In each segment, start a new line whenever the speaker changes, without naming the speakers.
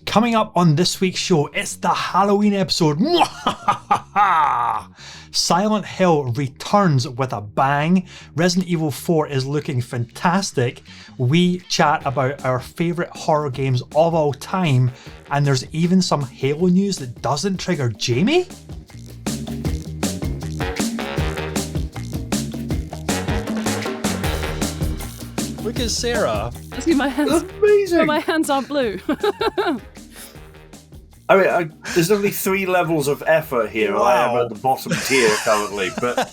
Coming up on this week's show, it's the Halloween episode. Silent Hill returns with a bang. Resident Evil 4 is looking fantastic. We chat about our favourite horror games of all time, and there's even some Halo news that doesn't trigger Jamie? Look at Sarah.
See, my hands.
That's amazing.
My hands are blue.
I mean, there's only 3 levels of effort here. Wow. I am at the bottom tier currently, but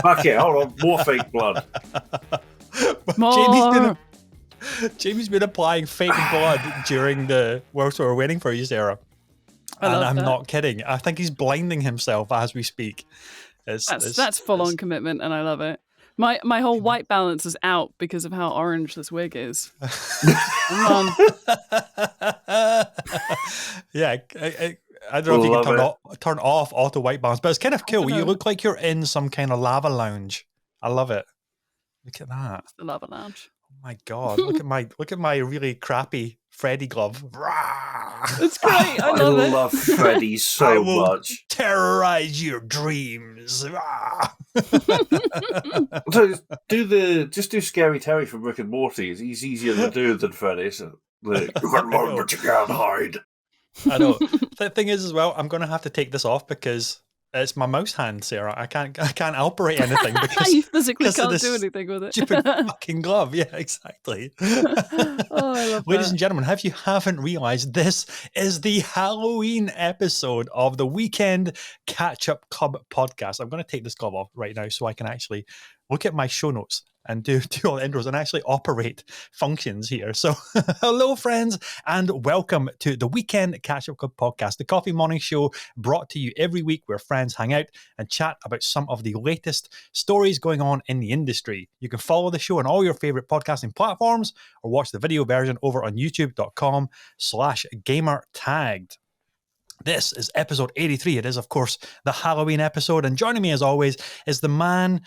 fuck it, hold on, more fake blood.
More.
Jamie's been applying fake blood during the whilst we're waiting for you, Sarah. And I'm not kidding. I think he's blinding himself as we speak.
That's full-on commitment, and I love it. My whole white balance is out because of how orange this wig is. Come on.
Yeah, I don't know if you can turn off auto white balance, but it's kind of cool. You look like you're in some kind of lava lounge. I love it. Look at that.
It's the lava lounge.
Oh my god! Look at my really crappy Freddy glove.
It's great. I love
Freddy so much.
Terrorize your dreams.
So just do Scary Terry from Rick and Morty. He's easier to do than Freddy. So, you can run, but you can't hide.
I know. The thing is, as well, I'm going to have to take this off because it's my mouse hand, Sarah. I can't operate anything because
you physically can't do anything with it.
Stupid fucking glove. Yeah, exactly.
Oh, I love
Ladies and gentlemen, if you haven't realised, this is the Halloween episode of the Weekend Catch-Up Club podcast. I'm going to take this glove off right now so I can actually look at my show notes and do all the intros and actually operate functions here. So hello, friends, and welcome to the Weekend Catch-Up Club podcast, the coffee morning show brought to you every week where friends hang out and chat about some of the latest stories going on in the industry. You can follow the show on all your favorite podcasting platforms or watch the video version over on youtube.com/gamertagged. This is episode 83. It is, of course, the Halloween episode. And joining me, as always, is the man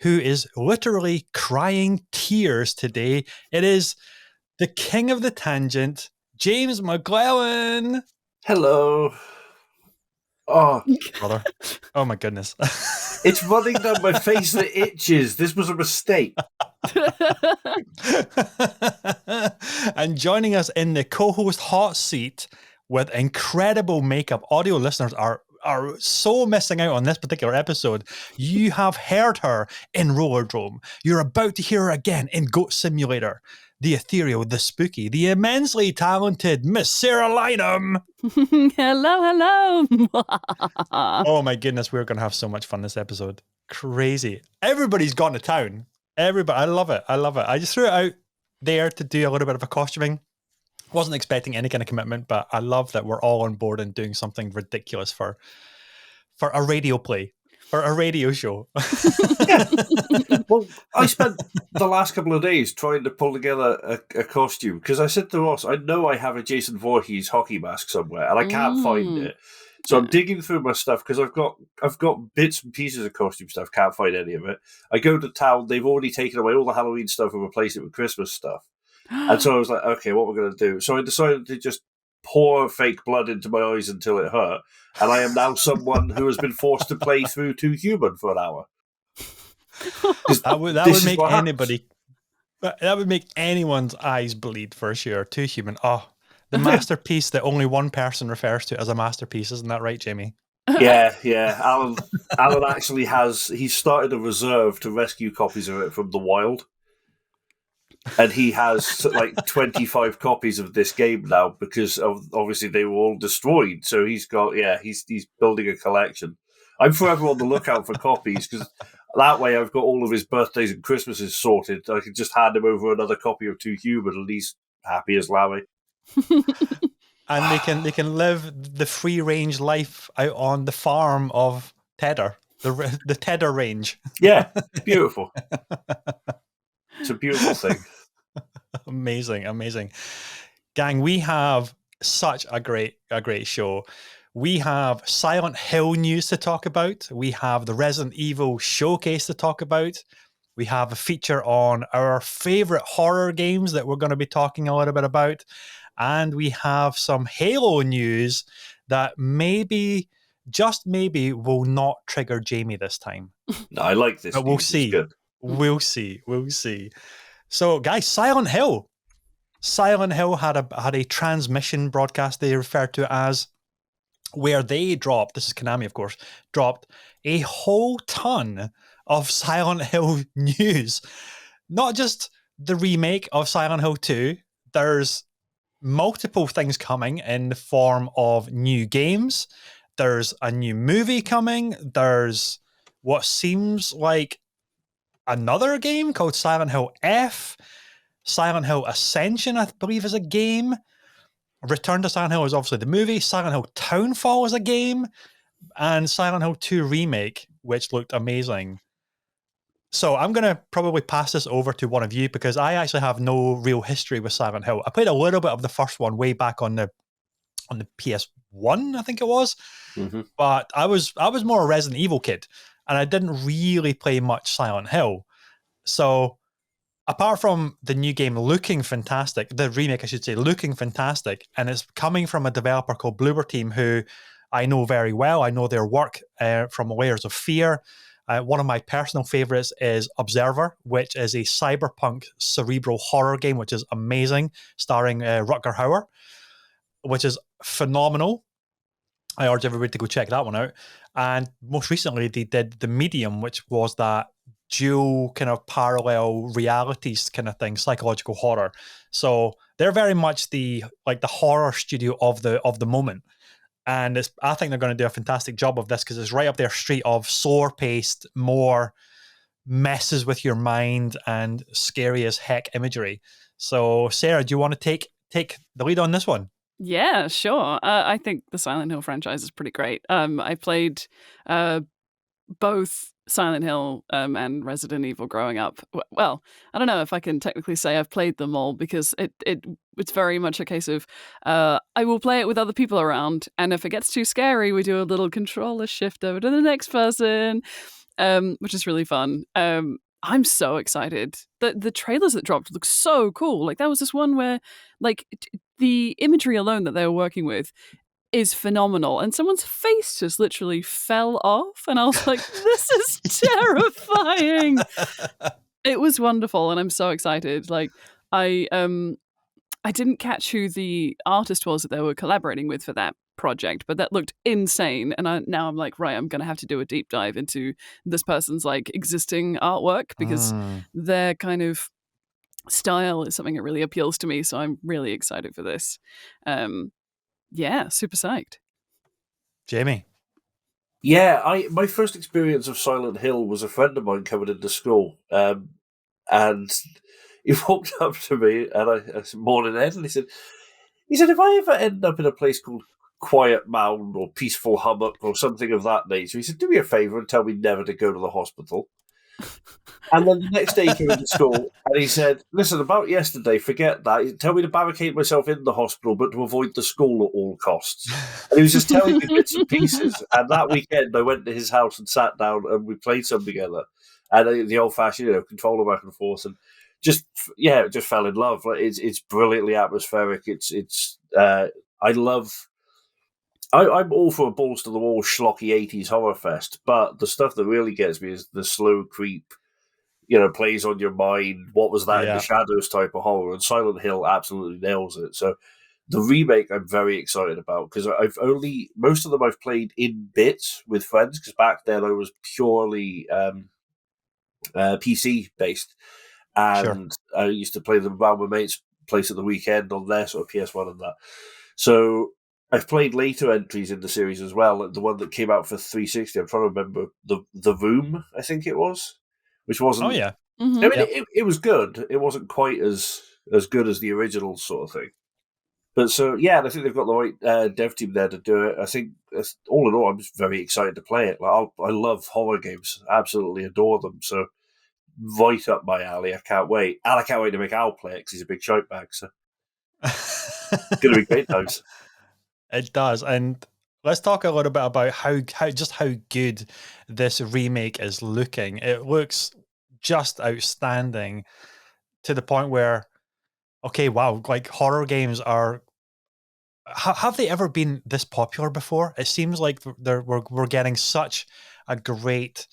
who is literally crying tears today. It is the king of the tangent, James McClellan.
Hello. Oh,
brother. Oh, my goodness.
It's running down my face and it itches. This was a mistake.
And joining us in the co-host hot seat with incredible makeup, audio listeners are so missing out on this particular episode. You have heard her in Rollerdrome. You're about to hear her again in Goat Simulator. The ethereal, the spooky, the immensely talented Miss Sarah Lynham.
Hello.
Oh my goodness, we're going to have so much fun this episode. Crazy. Everybody's gone to town. Everybody. I love it. I just threw it out there to do a little bit of a costuming. Wasn't expecting any kind of commitment, but I love that we're all on board and doing something ridiculous for a radio play, for a radio show.
Yeah. Well, I spent the last couple of days trying to pull together a costume because I said to Ross, I know I have a Jason Voorhees hockey mask somewhere and I can't find it. So I'm digging through my stuff because I've got bits and pieces of costume stuff, can't find any of it. I go to town, they've already taken away all the Halloween stuff and replaced it with Christmas stuff. And so I was like, okay, what we're going to do? So I decided to just pour fake blood into my eyes until it hurt. And I am now someone who has been forced to play through Too Human for an hour.
That would make anyone's eyes bleed for sure. Too Human. Oh, the masterpiece that only one person refers to as a masterpiece. Isn't that right, Jamie?
Yeah. Alan actually he's started a reserve to rescue copies of it from the wild. And he has like 25 copies of this game now because obviously they were all destroyed. So he's building a collection. I'm forever on the lookout for copies because that way I've got all of his birthdays and Christmases sorted. I can just hand him over another copy of Too Human and he's happy as Larry.
And they can live the free range life out on the farm of Tedder, the Tedder range.
Yeah, beautiful. It's a beautiful thing.
Amazing. Gang, we have such a great show. We have Silent Hill news to talk about. We have the Resident Evil showcase to talk about. We have a feature on our favorite horror games that we're going to be talking a little bit about. and we have some Halo news that maybe, just maybe, will not trigger Jamie this time.
No, I like this.
But we'll
news.
see.
It's good.
We'll see. We'll see. So, guys, Silent Hill. Silent Hill had a transmission broadcast they referred to as, where they dropped, this is Konami, of course, dropped a whole ton of Silent Hill news. Not just the remake of Silent Hill 2, there's multiple things coming in the form of new games. There's a new movie coming. There's what seems like another game called Silent Hill F. Silent Hill Ascension, I believe, is a game. Return to Silent Hill is obviously the movie. Silent Hill Townfall is a game. And Silent Hill 2 Remake, which looked amazing. So I'm going to probably pass this over to one of you because I actually have no real history with Silent Hill. I played a little bit of the first one way back on the PS1, I think it was.
Mm-hmm.
But I was more a Resident Evil kid, and I didn't really play much Silent Hill. So apart from the new game looking fantastic, the remake, I should say, looking fantastic, and it's coming from a developer called Bloober Team, who I know very well. I know their work from Layers of Fear. One of my personal favorites is Observer, which is a cyberpunk cerebral horror game, which is amazing, starring Rutger Hauer, which is phenomenal. I urge everybody to go check that one out. And most recently, they did The Medium, which was that dual kind of parallel realities kind of thing, psychological horror. So they're very much the horror studio of the moment. And I think they're going to do a fantastic job of this because it's right up their street of slower-paced, more messes with your mind and scary as heck imagery. So, Sarah, do you want to take the lead on this one?
Yeah, sure. I think the Silent Hill franchise is pretty great. I played both Silent Hill and Resident Evil growing up. Well, I don't know if I can technically say I've played them all because it's very much a case of I will play it with other people around, and if it gets too scary, we do a little controller shift over to the next person, which is really fun. I'm so excited. The trailers that dropped look so cool. Like, that was this one where, like, the imagery alone that they were working with is phenomenal, and someone's face just literally fell off, and I was like, this is terrifying. It was wonderful, and I'm so excited. Like, I didn't catch who the artist was that they were collaborating with for that project, but that looked insane, and now I'm like, right, I'm gonna have to do a deep dive into this person's like existing artwork because their kind of style is something that really appeals to me, so I'm really excited for this. Yeah, super psyched.
Jamie?
Yeah, my first experience of Silent Hill was a friend of mine coming into school, and he walked up to me, and I said, "Morning, Ed," and he said, if I ever end up in a place called Quiet Mound or Peaceful Hummock or something of that nature, he said, do me a favour and tell me never to go to the hospital. And then the next day he came into school and he said, listen, about yesterday, forget that. Tell me to barricade myself in the hospital, but to avoid the school at all costs. And he was just telling me bits and pieces. And that weekend I went to his house and sat down and we played some together. And the old-fashioned, controller back and forth. And just fell in love. Like, it's brilliantly atmospheric. I'm all for a balls to the wall schlocky 80s horror fest, but the stuff that really gets me is the slow creep, plays on your mind. What was that in the shadows type of horror? And Silent Hill absolutely nails it. So the remake I'm very excited about because most of them I've played in bits with friends because back then I was purely PC based. And I used to play them around my mate's place at the weekend on their sort of PS1 and that. So I've played later entries in the series as well, like the one that came out for 360. I'm trying to remember the Room, I think it was, which wasn't.
Oh yeah,
I mean, it was good. It wasn't quite as good as the original sort of thing. But so I think they've got the right dev team there to do it. I think all in all, I'm just very excited to play it. Like, I love horror games, absolutely adore them. So right up my alley. I can't wait, and I can't wait to make Al play it because he's a big shout bag. So it's going to be great times.
It does, and let's talk a little bit about how good this remake is looking. It looks just outstanding to the point where, okay, wow, like horror games are have they ever been this popular before? It seems like we're getting such a great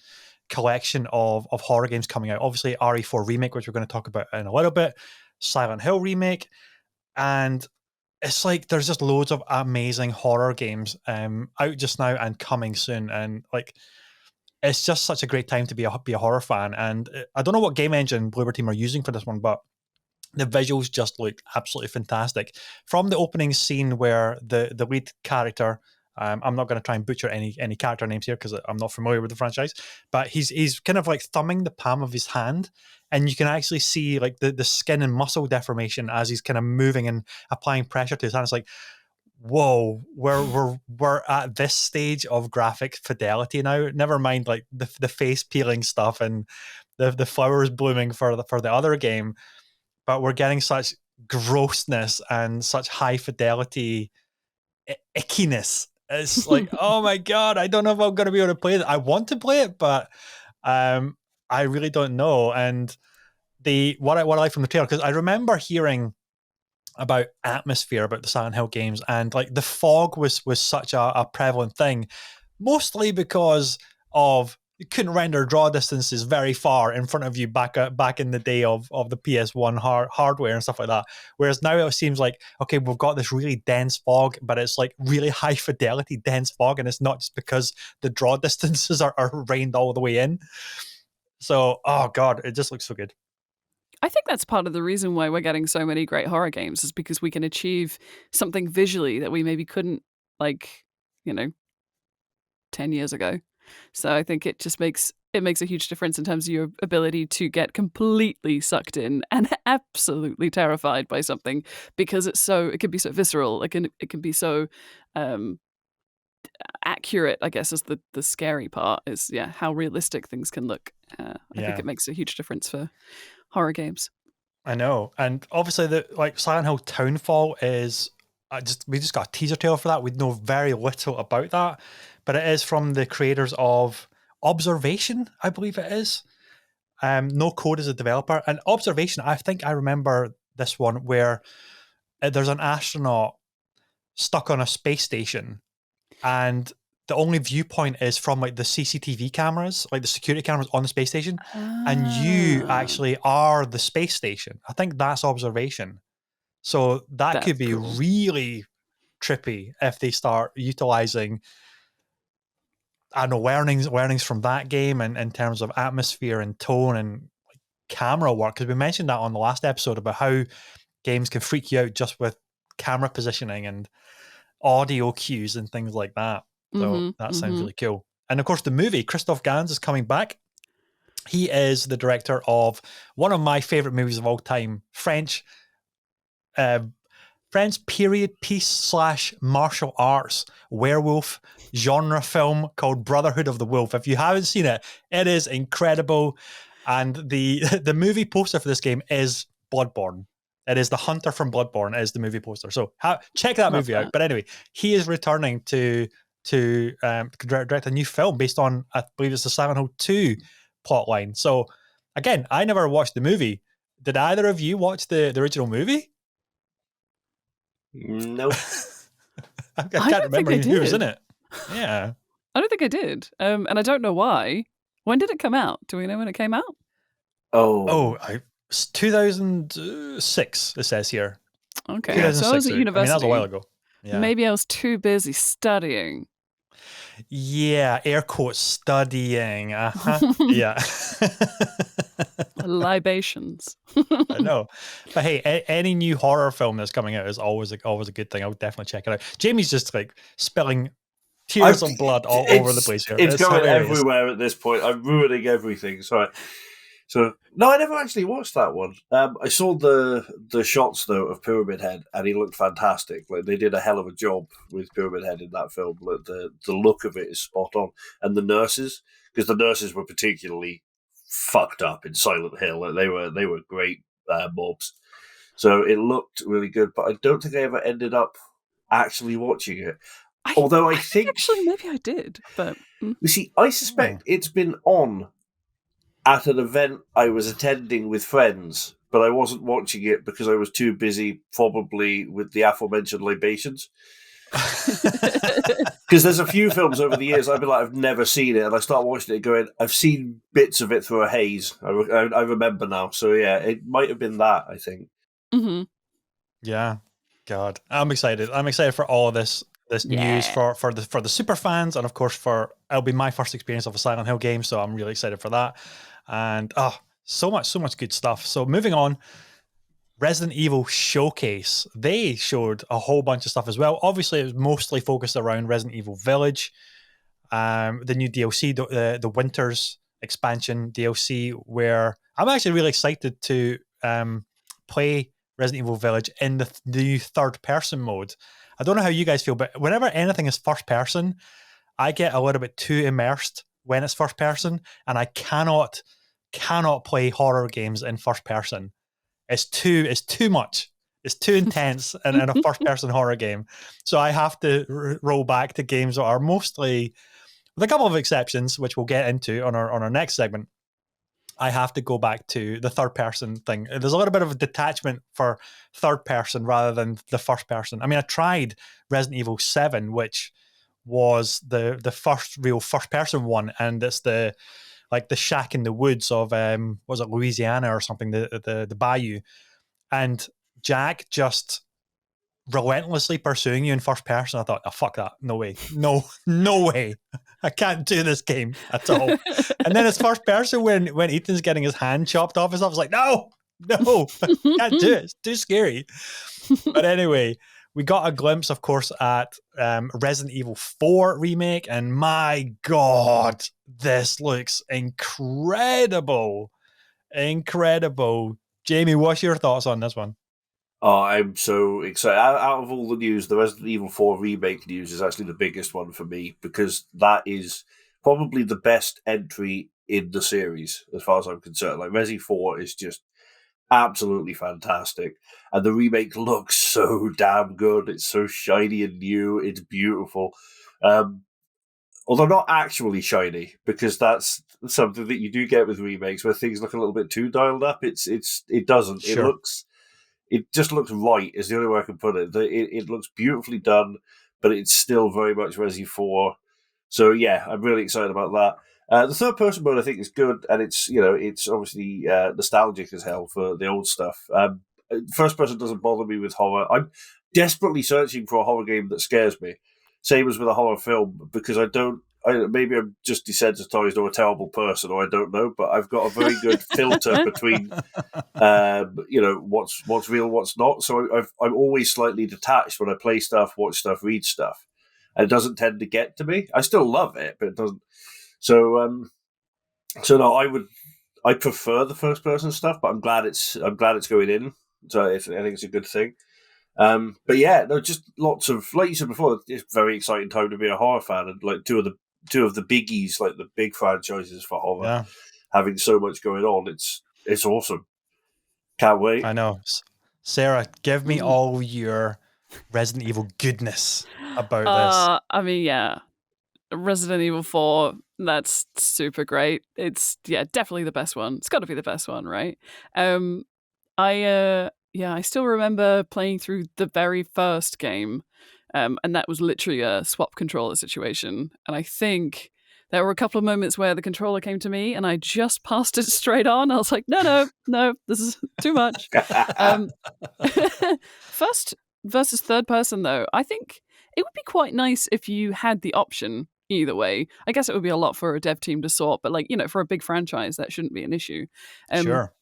collection of horror games coming out. Obviously, RE4 Remake, which we're going to talk about in a little bit, Silent Hill Remake, and it's like there's just loads of amazing horror games out just now and coming soon, and like it's just such a great time to be a horror fan. And I don't know what game engine Bloober Team are using for this one, but the visuals just look absolutely fantastic. From the opening scene where the lead character, I'm not going to try and butcher any character names here because I'm not familiar with the franchise, but he's kind of like thumbing the palm of his hand, and you can actually see like the skin and muscle deformation as he's kind of moving and applying pressure to his hand. It's like, whoa, we're at this stage of graphic fidelity now. Never mind like the face peeling stuff and the flowers blooming for the other game, but we're getting such grossness and such high fidelity ickiness. It's like, oh my god, I don't know if I'm going to be able to play it. I want to play it, but I really don't know. And what I like from the trailer, because I remember hearing about atmosphere about the Silent Hill games, and like the fog was such a prevalent thing, mostly because of you couldn't render draw distances very far in front of you back in the day of the PS1 hardware and stuff like that. Whereas now it seems like, okay, we've got this really dense fog, but it's like really high fidelity dense fog, and it's not just because the draw distances are reined all the way in. So, oh god, it just looks so good.
I think that's part of the reason why we're getting so many great horror games, is because we can achieve something visually that we maybe couldn't, like, 10 years ago. So I think it just makes a huge difference in terms of your ability to get completely sucked in and absolutely terrified by something, because it can be so visceral. It can be so accurate, I guess, is the scary part, is how realistic things can look. I think it makes a huge difference for horror games.
I know, and obviously the Silent Hill Townfall is we just got a teaser trailer for that. We know very little about that, but it is from the creators of Observation, I believe it is. No Code is a developer, and Observation, I think I remember this one where there's an astronaut stuck on a space station, and the only viewpoint is from like the CCTV cameras, like the security cameras on the space station, and you actually are the space station. I think that's Observation. So that could be
cool.
really trippy if they start utilizing, I don't know, learnings from that game and in terms of atmosphere and tone and camera work. Because we mentioned that on the last episode about how games can freak you out just with camera positioning and audio cues and things like that. So that sounds really cool. And of course, the movie, Christoph Gans is coming back. He is the director of one of my favorite movies of all time, French period piece / martial arts werewolf genre film called Brotherhood of the Wolf. If you haven't seen it, it is incredible. And the movie poster for this game is Bloodborne. It is the hunter from Bloodborne is the movie poster. So check that movie out. But anyway, he is returning to direct a new film based on, I believe it's the Silent Hill 2 plotline. So again, I never watched the movie. Did either of you watch the original movie?
Nope.
I can't remember who was in it. Yeah.
I don't think I did. And I don't know why. When did it come out? Do we know when it came out?
Oh,
2006, it says here.
Okay. So I was at university.
I mean, that was a while ago. Yeah.
Maybe I was too busy studying.
Yeah, air quotes, studying. Yeah.
Libations.
I know. But hey, any new horror film that's coming out is always a good thing. I would definitely check it out. Jamie's just like spilling tears of blood all over the place here.
It's going everywhere at this point. I'm ruining everything. Sorry. So no, I never actually watched that one. I saw the shots though of Pyramid Head, and he looked fantastic. Like they did a hell of a job with Pyramid Head in that film. Like, the look of it is spot on, and the nurses, because the nurses were particularly fucked up in Silent Hill. Like they were great mobs. So it looked really good, but I don't think I ever ended up actually watching it. Although I think
actually maybe I did, but
you see, I suspect it's been on at an event I was attending with friends, but I wasn't watching it because I was too busy, probably with the aforementioned libations. Because there's a few films over the years I've been like, I've never seen it, and I start watching it going, I've seen bits of it through a haze. I remember now. So yeah, it might have been that, I think.
Mm-hmm.
Yeah. God. I'm excited. I'm excited for all of this news for the super fans, and of course it'll be my first experience of a Silent Hill game, so I'm really excited for that. And so much good stuff. So moving on, Resident Evil Showcase. They showed a whole bunch of stuff as well. Obviously, it was mostly focused around Resident Evil Village, the new DLC, the Winters expansion DLC, where I'm actually really excited to play Resident Evil Village in the new third-person mode. I don't know how you guys feel, but whenever anything is first-person, I get a little bit too immersed when it's first-person, and I cannot play horror games in first-person. It's too much. It's too intense in a first-person horror game. So I have to roll back to games that are mostly, with a couple of exceptions, which we'll get into on our next segment. I have to go back to the third-person thing. There's a little bit of a detachment for third-person rather than the first-person. I mean, I tried Resident Evil 7, which was the first real first-person one, and it's the shack in the woods of was it Louisiana or something, the bayou. And Jack just relentlessly pursuing you in first person. I thought, oh, fuck that. No way. No way. I can't do this game at all. And then it's first person when Ethan's getting his hand chopped off and stuff. I was like, no, can't do it. It's too scary. But anyway, we got a glimpse, of course, at Resident Evil 4 Remake. And my God, this looks incredible. Incredible. Jamie, what's your thoughts on this one?
Oh, I'm so excited. Out of all the news, the Resident Evil 4 Remake news is actually the biggest one for me, because that is probably the best entry in the series, as far as I'm concerned. Like, Resi 4 is just absolutely fantastic. And the remake looks so damn good. It's so shiny and new. It's beautiful. Although not actually shiny, because that's something that you do get with remakes where things look a little bit too dialed up. It doesn't.
Sure.
It just looks right, is the only way I can put it. It looks beautifully done, but it's still very much Resi 4. So yeah, I'm really excited about that. The third person mode I think is good, and it's obviously nostalgic as hell for the old stuff. First person doesn't bother me with horror. I'm desperately searching for a horror game that scares me. Same as with a horror film, because maybe I'm just desensitized or a terrible person, or I don't know, but I've got a very good filter between what's real, what's not. So I'm always slightly detached when I play stuff, watch stuff, read stuff, and it doesn't tend to get to me. I still love it, but it doesn't. So no, I prefer the first person stuff, but I'm glad it's going in. So I think it's a good thing. But yeah, no, just lots of, like you said before, it's a very exciting time to be a horror fan, and like two of the biggies, like the big franchises for horror, having so much going on. It's awesome. Can't wait.
I know. Sarah, give me all your Resident Evil goodness about this.
I mean, yeah, Resident Evil 4, that's super great. It's definitely the best one. It's got to be the best one, right? I still remember playing through the very first game, and that was literally a swap controller situation. And I think there were a couple of moments where the controller came to me and I just passed it straight on. I was like, no, this is too much. First versus third person, though, I think it would be quite nice if you had the option either way. I guess it would be a lot for a dev team to sort, but for a big franchise, that shouldn't be an issue.
Sure.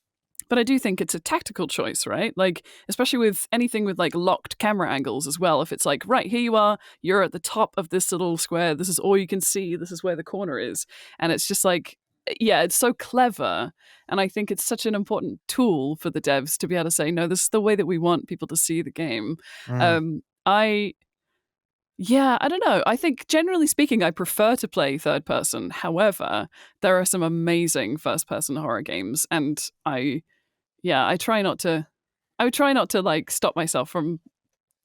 But I do think it's a tactical choice, right? Like, especially with anything with like locked camera angles as well. If it's like, right, here you are, you're at the top of this little square, this is all you can see, this is where the corner is. And it's just like, yeah, it's so clever. And I think it's such an important tool for the devs to be able to say, no, this is the way that we want people to see the game. I don't know. I think generally speaking, I prefer to play third person. However, there are some amazing first person horror games, and I would try not to like stop myself from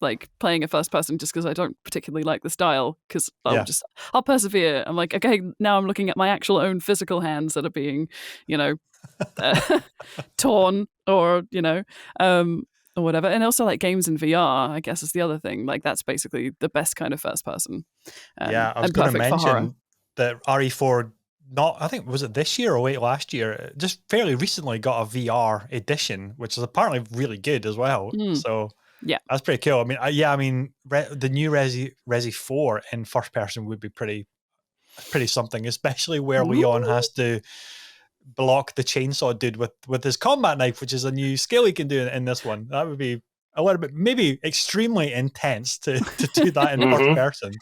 like playing a first person just because I don't particularly like the style, because I'll persevere. I'm like, okay, now I'm looking at my actual own physical hands that are being, torn, or or whatever. And also like games in VR, I guess, is the other thing. Like that's basically the best kind of first person.
I was
And
going to
perfect for horror.
mention that RE4, I think, was it this year or late last year, just fairly recently got a VR edition, which is apparently really good as well. So
yeah,
that's pretty cool. I mean, the new Resi 4 in first person would be pretty something, especially where Leon has to block the chainsaw dude with his combat knife, which is a new skill he can do in this one. That would be a little bit, maybe extremely intense to do that in first person,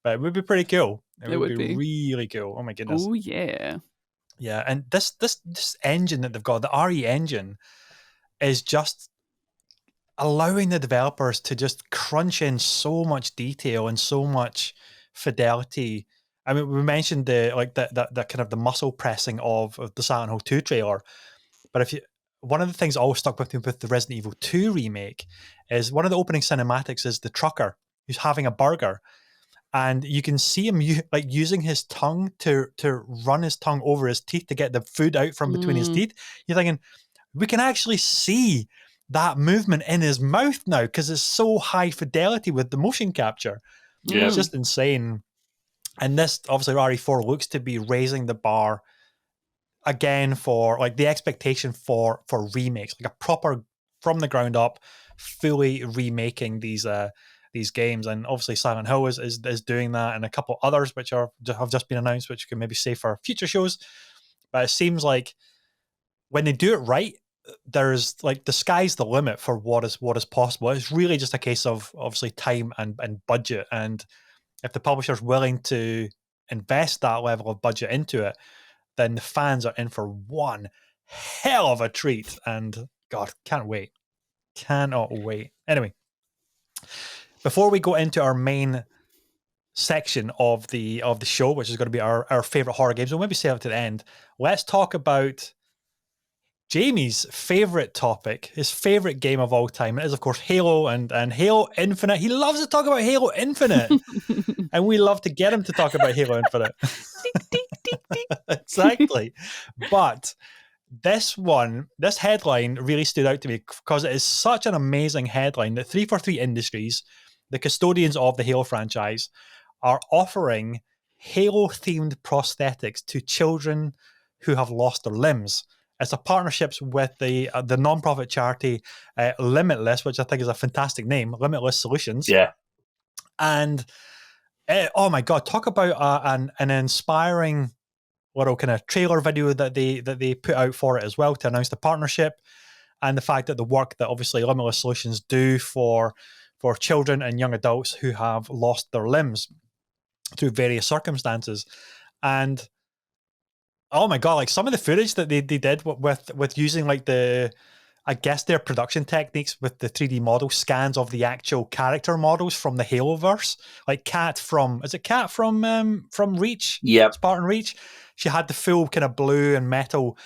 but it would be pretty cool. It would be really cool. Oh my goodness.
Oh yeah.
Yeah, and this engine that they've got, the RE engine, is just allowing the developers to just crunch in so much detail and so much fidelity. I mean, we mentioned the kind of the muscle pressing of the Silent Hill 2 trailer, but one of the things that always stuck with me with the Resident Evil 2 remake is one of the opening cinematics is the trucker who's having a burger, and you can see him using his tongue to run his tongue over his teeth to get the food out from between his teeth. You're thinking, we can actually see that movement in his mouth now because it's so high fidelity with the motion capture. Yeah. It's just insane. And this, obviously, RE4 looks to be raising the bar again for like the expectation for remakes, like a proper from the ground up, fully remaking these games. And obviously Silent Hill is doing that, and a couple others which have just been announced, which you can maybe say for future shows. But it seems like when they do it right, there's like the sky's the limit for what is possible. It's really just a case of obviously time and budget, and if the publisher's willing to invest that level of budget into it, then the fans are in for one hell of a treat. And God, cannot wait. Anyway, before we go into our main section of the show, which is going to be our favorite horror games, we'll maybe save it to the end. Let's talk about Jamie's favorite topic, his favorite game of all time. It is, of course, Halo and Halo Infinite. He loves to talk about Halo Infinite, and we love to get him to talk about Halo Infinite. Exactly. But this headline really stood out to me because it is such an amazing headline that 343 Industries, the custodians of the Halo franchise, are offering Halo-themed prosthetics to children who have lost their limbs. It's a partnership with the non-profit charity Limitless, which I think is a fantastic name, Limitless Solutions.
Yeah.
And oh my God, talk about an inspiring little kind of trailer video that they put out for it as well to announce the partnership, and the fact that the work that obviously Limitless Solutions do for children and young adults who have lost their limbs through various circumstances. And oh my God, like some of the footage that they did with using like I guess their production techniques with the 3D model scans of the actual character models from the Haloverse, like Kat from Reach?
Yep.
Spartan Reach. She had the full kind of blue and metal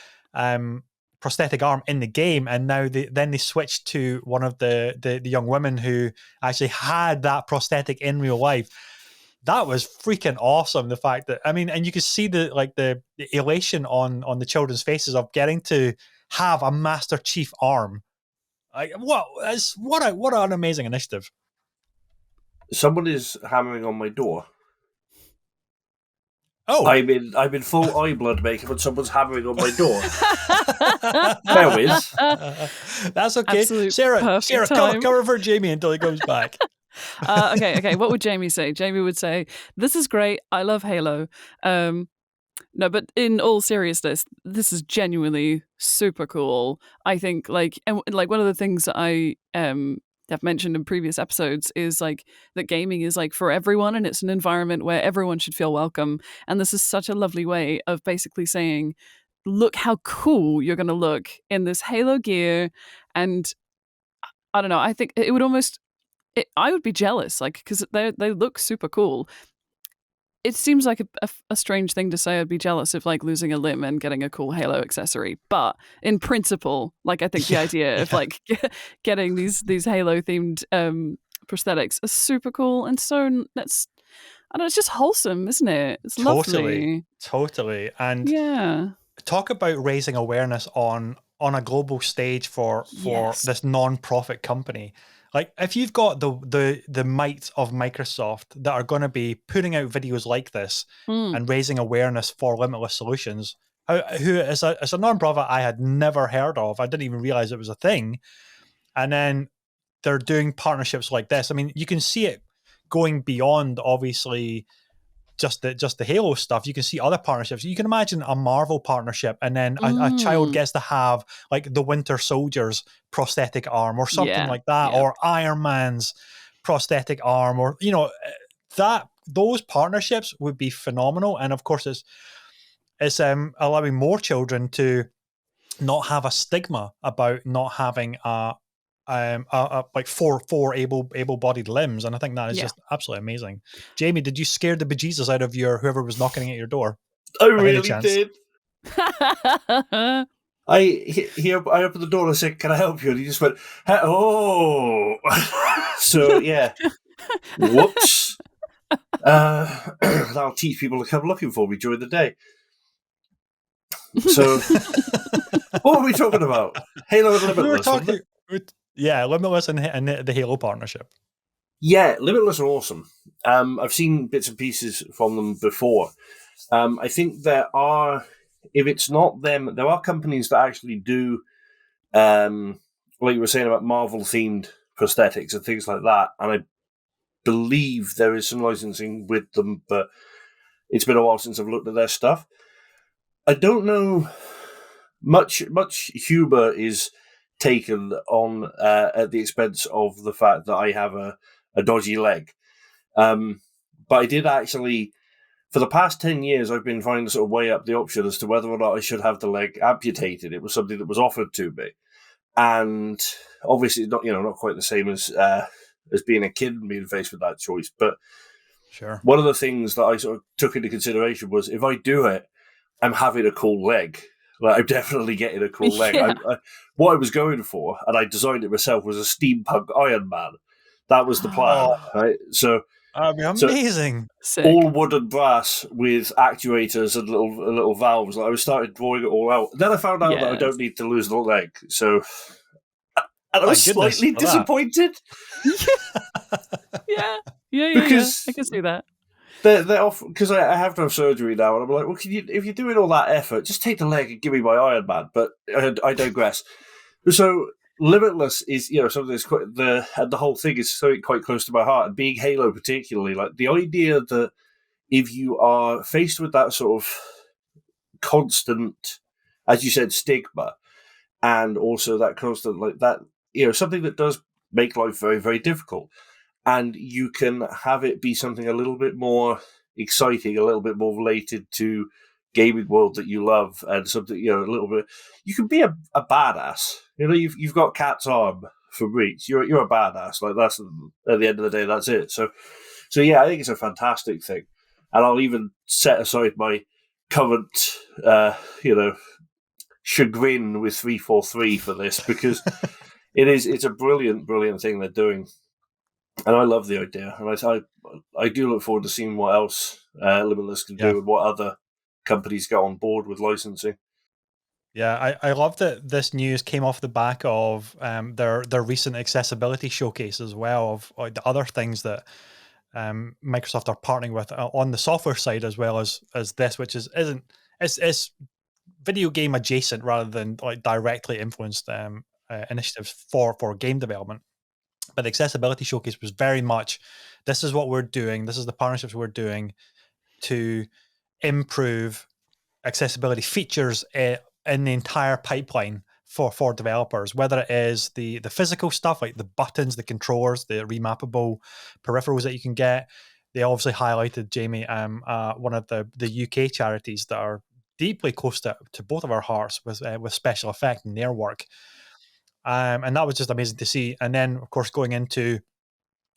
prosthetic arm in the game, and now they switched to one of the young women who actually had that prosthetic in real life. That was freaking awesome. The fact that, I mean, and you could see the elation on the children's faces of getting to have a Master Chief arm. Like, what an amazing initiative.
Someone is hammering on my door.
Oh,
I'm in full eye blood makeup and someone's hammering on my door. There is.
That's okay.
Absolute
Sarah,
time.
cover for Jamie until he comes back.
Okay. What would Jamie say? Jamie would say, "This is great. I love Halo." No, but in all seriousness, this is genuinely super cool. I think, like one of the things that I have mentioned in previous episodes is like that gaming is like for everyone, and it's an environment where everyone should feel welcome. And this is such a lovely way of basically saying, look how cool you're going to look in this Halo gear. And I don't know, I think it would almost, I would be jealous, like, because they look super cool. It seems like a strange thing to say. I'd be jealous of like losing a limb and getting a cool Halo accessory, but in principle, like I think the idea of like getting these Halo themed prosthetics are super cool and so that's. I don't know, it's just wholesome, isn't it? It's lovely.
Totally. And
yeah.
Talk about raising awareness on a global stage for this non-profit company. Like, if you've got the might of Microsoft that are going to be putting out videos like this and raising awareness for Limitless Solutions, who is a non-profit I had never heard of. I didn't even realize it was a thing. And then they're doing partnerships like this. I mean, you can see it going beyond, obviously, just the Halo stuff. You can see other partnerships. You can imagine a Marvel partnership, and then a child gets to have like the Winter Soldier's prosthetic arm or something like that, or Iron Man's prosthetic arm, or that those partnerships would be phenomenal. And of course, it's allowing more children to not have a stigma about not having like four able-bodied limbs, and I think that is just absolutely amazing. Jamie, did you scare the bejesus out of whoever was knocking at your door?
I really did. I opened the door and I said, "Can I help you?" And he just went, "Oh." So yeah, whoops. That'll teach people to come looking for me during the day. So, what are we talking about? Halo and Limitless.
Limitless and the Halo partnership.
Yeah, Limitless are awesome. I've seen bits and pieces from them before. I think there are, if it's not them, there are companies that actually do, like you were saying about Marvel-themed prosthetics and things like that, and I believe there is some licensing with them, but it's been a while since I've looked at their stuff. I don't know, much humor is taken on at the expense of the fact that I have a dodgy leg. But I did actually, for the past 10 years, I've been trying to sort of weigh up the option as to whether or not I should have the leg amputated. It was something that was offered to me. And obviously not quite the same as being a kid and being faced with that choice. But
sure,
one of the things that I sort of took into consideration was, if I do it, I'm having a cool leg. Like, I'm definitely getting a cool leg. What I was going for, and I designed it myself, was a steampunk Iron Man. That was the plan, right? So
that'd be amazing.
Sick.
All wood and brass with actuators and little valves. Like, I was started drawing it all out. Then I found out that I don't need to lose the leg. So, and I was slightly disappointed.
Yeah.
Because
I can see that.
They're off, because I have to have surgery now, and I'm like, well, if you're doing all that effort, just take the leg and give me my Iron Man. But I digress. So Limitless is something that's quite the whole thing is something quite close to my heart, and being Halo particularly, like the idea that if you are faced with that sort of constant, as you said, stigma, and also that constant, like that, something that does make life very, very difficult, and you can have it be something a little bit more exciting, a little bit more related to gaming world that you love, and something, a little bit, you can be a badass. You've got Cat's arm for Reach. You're a badass. Like, that's, at the end of the day, that's it. So yeah, I think it's a fantastic thing. And I'll even set aside my current, chagrin with 343 for this, because it's a brilliant, brilliant thing they're doing. And I love the idea, and I do look forward to seeing what else Limitless can do, and what other companies get on board with licensing.
Yeah, I love that this news came off the back of their recent accessibility showcase as well, of the other things that Microsoft are partnering with on the software side, as well as this, which it's video game adjacent rather than like directly influenced initiatives for game development. But the accessibility showcase was very much, this is what we're doing, this is the partnerships we're doing to improve accessibility features in the entire pipeline for developers, whether it is the physical stuff like the buttons, the controllers, the remappable peripherals that you can get. They obviously highlighted, Jamie, one of the UK charities that are deeply close to both of our hearts with special effect in their work. And that was just amazing to see. And then, of course, going into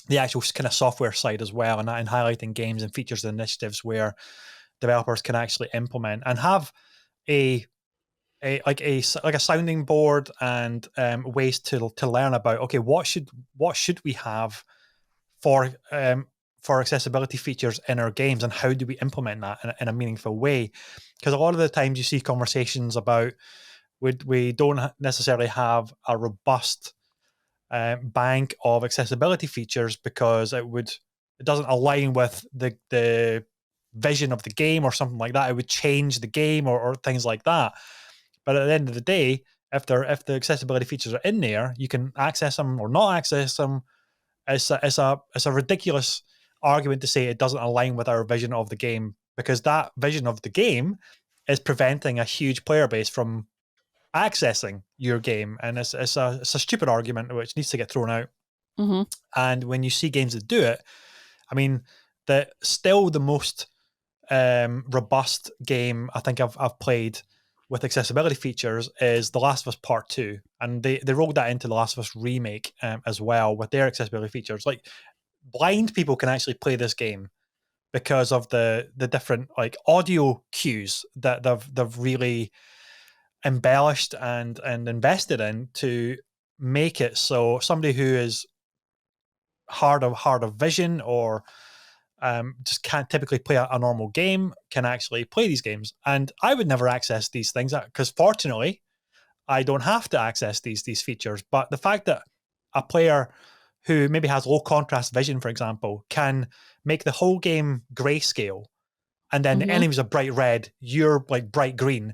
the actual kind of software side as well, and highlighting games and features and initiatives where developers can actually implement and have a sounding board and ways to learn about, okay, what should we have for accessibility features in our games, and how do we implement that in a meaningful way? Because a lot of the times you see conversations about we don't necessarily have a robust bank of accessibility features because it doesn't align with the vision of the game or something like that. It would change the game or things like that. But at the end of the day, if the accessibility features are in there, you can access them or not access them. It's a ridiculous argument to say it doesn't align with our vision of the game, because that vision of the game is preventing a huge player base from accessing your game, and it's a stupid argument which needs to get thrown out.
Mm-hmm.
And when you see games that do it, I mean, still the most robust game I think I've played with accessibility features is The Last of Us Part 2, and they rolled that into The Last of Us Remake as well with their accessibility features. Like, blind people can actually play this game because of the different like audio cues that they've really embellished and invested in to make it so somebody who is hard of vision or just can't typically play a normal game can actually play these games. And I would never access these things because fortunately I don't have to access these features. But the fact that a player who maybe has low contrast vision, for example, can make the whole game grayscale, and then the enemies are bright red, you're like bright green.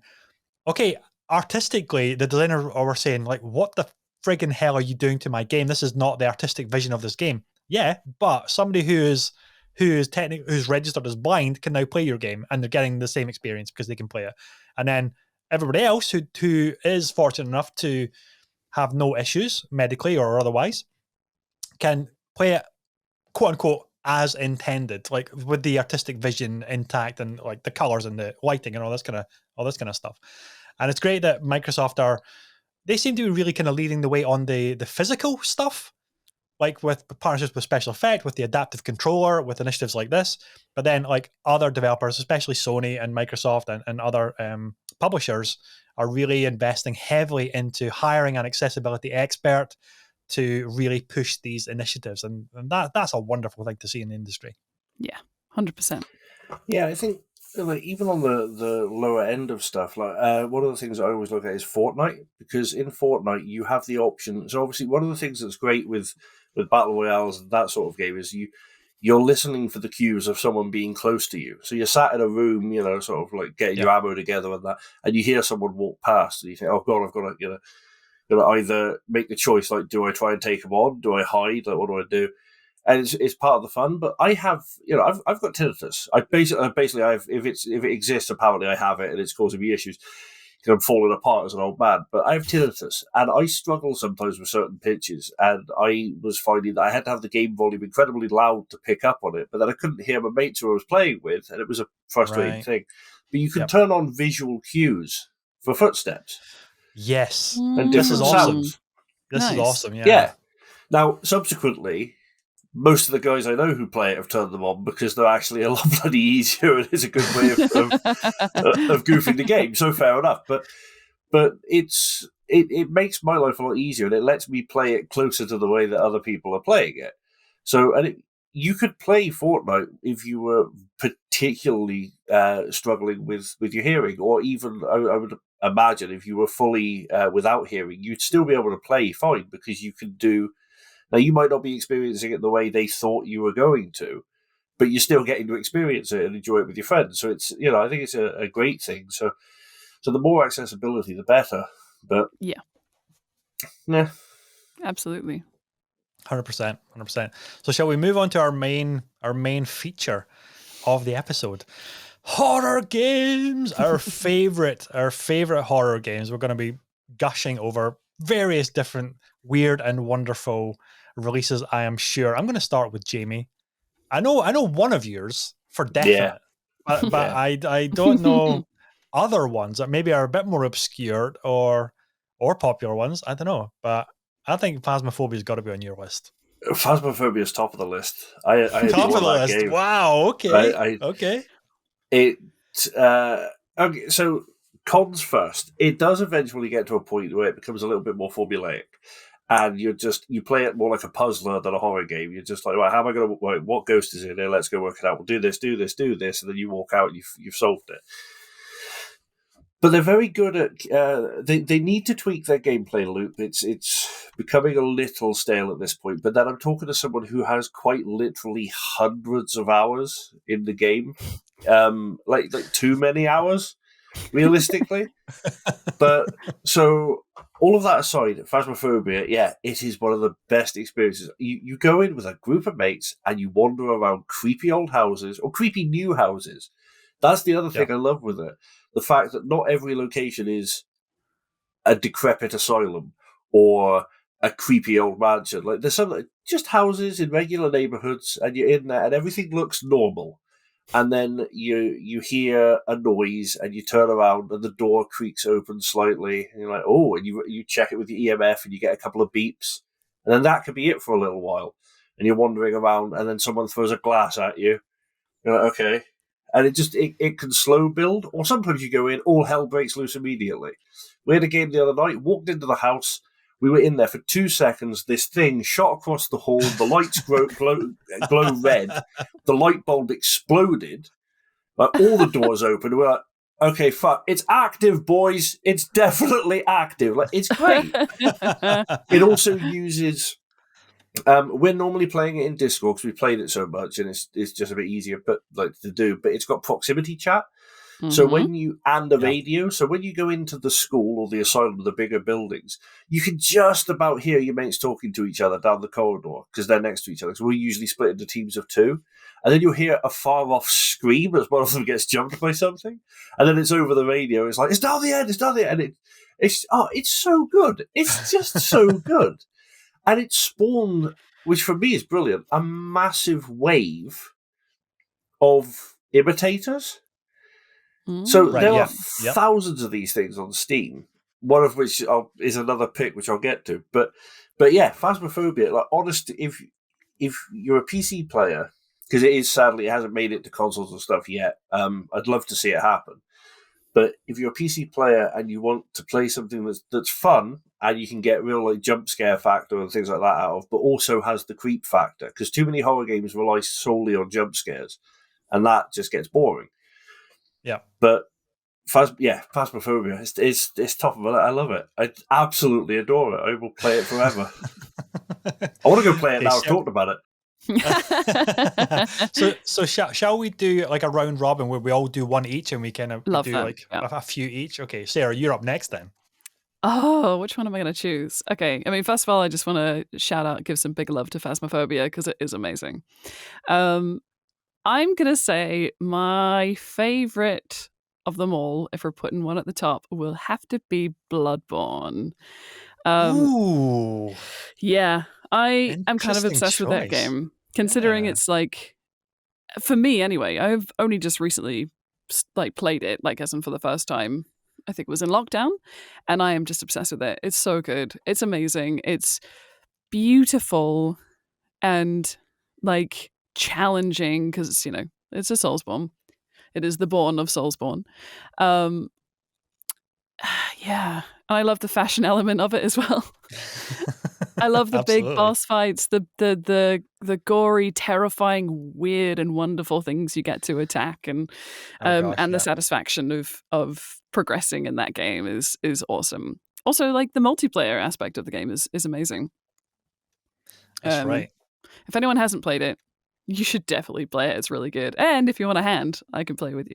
Okay, artistically, the designer were saying, like, what the friggin' hell are you doing to my game? This is not the artistic vision of this game. Yeah, but somebody who's registered as blind can now play your game, and they're getting the same experience because they can play it. And then everybody else who is fortunate enough to have no issues medically or otherwise can play it, quote unquote, as intended, like with the artistic vision intact and like the colors and the lighting and all this kind of stuff. And it's great that Microsoft they seem to be really kind of leading the way on the physical stuff, like with partnerships with Special Effect, with the adaptive controller, with initiatives like this. But then like other developers, especially Sony and Microsoft and other publishers, are really investing heavily into hiring an accessibility expert to really push these initiatives. And that's a wonderful thing to see in the industry.
Yeah, 100%.
Yeah, I think like even on the lower end of stuff, like one of the things I always look at is Fortnite, because in Fortnite you have the option. So obviously, one of the things that's great with battle royales and that sort of game is you're listening for the cues of someone being close to you. So you're sat in a room, sort of like getting your ammo together and that, and you hear someone walk past, and you think, "Oh God, I've got to gotta either make the choice, like, do I try and take them on? Do I hide? Like, what do I do?" And it's part of the fun. But I have, I've got tinnitus. I basically, if it exists, apparently I have it, and it's causing me issues because I'm falling apart as an old man. But I have tinnitus, and I struggle sometimes with certain pitches. And I was finding that I had to have the game volume incredibly loud to pick up on it, but then I couldn't hear my mates who I was playing with, and it was a frustrating thing. But you can turn on visual cues for footsteps.
Yes,
and
this is
different
awesome.
sounds.
This is awesome.
Yeah. Now, subsequently, most of the guys I know who play it have turned them on because they're actually a lot bloody easier, and it's a good way of goofing the game. So fair enough, but it makes my life a lot easier, and it lets me play it closer to the way that other people are playing it. So, you could play Fortnite if you were particularly struggling with your hearing, or even I would imagine if you were fully without hearing, you'd still be able to play fine, because you can do. Now, you might not be experiencing it the way they thought you were going to, but you're still getting to experience it and enjoy it with your friends. So it's, I think it's a great thing. So the more accessibility, the better. But
yeah, absolutely,
100%, 100%. So shall we move on to our main feature of the episode? Horror games, our favorite horror games. We're going to be gushing over various different weird and wonderful releases, I am sure. I'm going to start with Jamie. I know one of yours for definite, but I don't know other ones that maybe are a bit more obscure or popular ones. I don't know, but I think Phasmaphobia's got to be on your list.
Phasmaphobia is top of the list. I
top
adore
of the
that
list.
game.
Wow. Okay. Okay.
Okay. So cons first. It does eventually get to a point where it becomes a little bit more formulaic, and you play it more like a puzzler than a horror game. You're just like, right, how am I going to, what ghost is in there? Let's go work it out. We'll do this, and then you walk out and you've solved it. But they're very good at. They need to tweak their gameplay loop. It's becoming a little stale at this point. But then I'm talking to someone who has quite literally hundreds of hours in the game, like too many hours, realistically. But so all of that aside, Phasmaphobia, yeah, it is one of the best experiences. You go in with a group of mates and you wander around creepy old houses or creepy new houses. That's the other thing I love with it. The fact that not every location is a decrepit asylum or a creepy old mansion. Like there's some just houses in regular neighborhoods, and you're in there, and everything looks normal. And then you hear a noise, and you turn around, and the door creaks open slightly, and you're like, oh, and you check it with your EMF, and you get a couple of beeps, and then that could be it for a little while. And you're wandering around, and then someone throws a glass at you. You're like, okay. And it can slow build, or sometimes you go in, all hell breaks loose immediately. We had a game the other night, walked into the house, we were in there for 2 seconds, this thing shot across the hall, the lights glow red, the light bulb exploded, like all the doors open, we're like, okay, fuck, it's active, boys, it's definitely active, like it's great. It also uses... we're normally playing it in Discord because we played it so much, and it's just a bit easier, to do. But it's got proximity chat, so when you a radio. So when you go into the school or the asylum, the bigger buildings, you can just about hear your mates talking to each other down the corridor because they're next to each other. So we usually split into teams of 2, and then you'll hear a far off scream as one of them gets jumped by something, and then it's over the radio. It's like it's down the end, and it's so good. It's just so good. And it spawned, which for me is brilliant, a massive wave of imitators. So there are thousands of these things on Steam, one of which is another pick, which I'll get to. But yeah, Phasmaphobia, like honestly, if you're a PC player, because it hasn't made it to consoles and stuff yet, I'd love to see it happen. But if you're a PC player and you want to play something that's fun and you can get real like jump scare factor and things like that out of, but also has the creep factor, because too many horror games rely solely on jump scares, and that just gets boring.
Yeah.
But Phasmaphobia, it's top of it. I love it. I absolutely adore it. I will play it forever. I want to go play it now. I've talked about it.
so shall we do like a round robin where we all do one each and we kind of
do
like a few each? Okay, Sarah, you're up next then.
Oh, which one am I going to choose? Okay, I mean, first of all, I just want to give some big love to Phasmaphobia because it is amazing. I'm going to say my favorite of them all, if we're putting one at the top, will have to be Bloodborne.
Ooh.
Yeah, I am kind of obsessed with that game, considering it's like, for me anyway, I've only just recently played it, like as in for the first time. I think it was in lockdown, and I am just obsessed with it. It's so good. It's amazing. It's beautiful and like challenging because it's, it's a Soulsborne. It is the Born of Soulsborne. Yeah, and I love the fashion element of it as well. I love the big boss fights, the gory, terrifying, weird, and wonderful things you get to attack, and the satisfaction of progressing in that game is awesome. Also, like the multiplayer aspect of the game is amazing.
That's right.
If anyone hasn't played it, you should definitely play it. It's really good. And if you want a hand, I can play with you.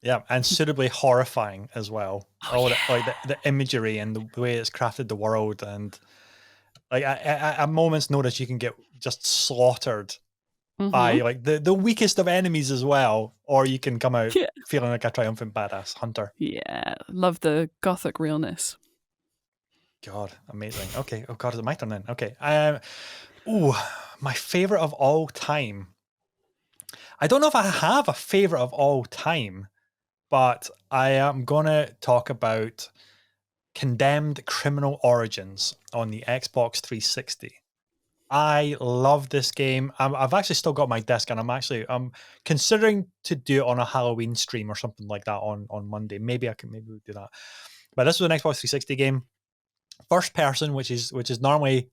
Yeah, and suitably horrifying as well. The imagery and the way it's crafted the world, and like at moment's notice, you can get just slaughtered by like the weakest of enemies as well, or you can come out feeling like a triumphant badass hunter.
Yeah, love the gothic realness.
God, amazing. Okay. Oh God, is it my turn then? Okay. My favorite of all time. I don't know if I have a favorite of all time, but I am gonna talk about Condemned Criminal Origins on the Xbox 360. I love this game. I've actually still got my disc, and I'm considering to do it on a Halloween stream or something like that on Monday. Maybe we'll do that. But this was an Xbox 360 game. first person, which is normally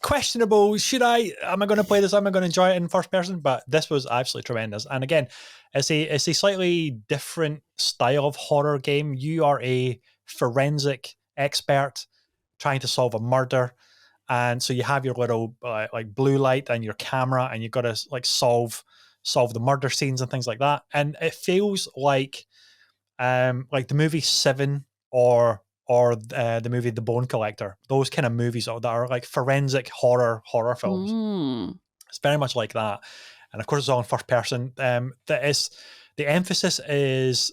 questionable. Am I going to play this? Am I going to enjoy it in first person? But this was absolutely tremendous. And again, it's a slightly different style of horror game. You are a forensic expert trying to solve a murder. And so you have your little like blue light and your camera, and you've got to like solve the murder scenes and things like that. And it feels like the movie Seven or the movie The Bone Collector. Those kind of movies that are like forensic horror films. It's very much like that. And of course, it's all in first person. The emphasis is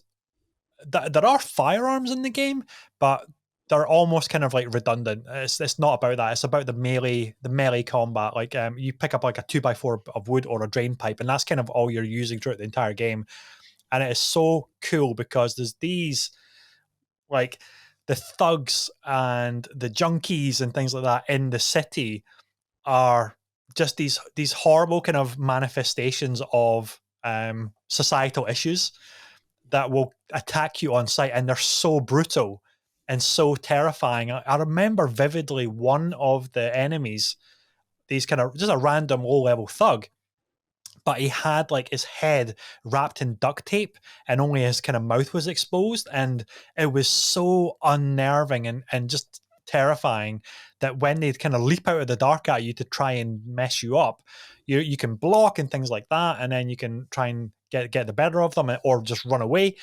that there are firearms in the game, but they're almost kind of like redundant. It's not about that. It's about the melee combat. Like you pick up like a 2x4 of wood or a drain pipe, and that's kind of all you're using throughout the entire game. And it is so cool because there's these like the thugs and the junkies and things like that in the city are just these horrible kind of manifestations of societal issues that will attack you on sight, and they're so brutal and so terrifying. I remember vividly one of the enemies, these kind of just a random low-level thug, but he had like his head wrapped in duct tape and only his kind of mouth was exposed, and it was so unnerving and just terrifying that when they'd kind of leap out of the dark at you to try and mess you up, you can block and things like that, and then you can try and get the better of them or just run away.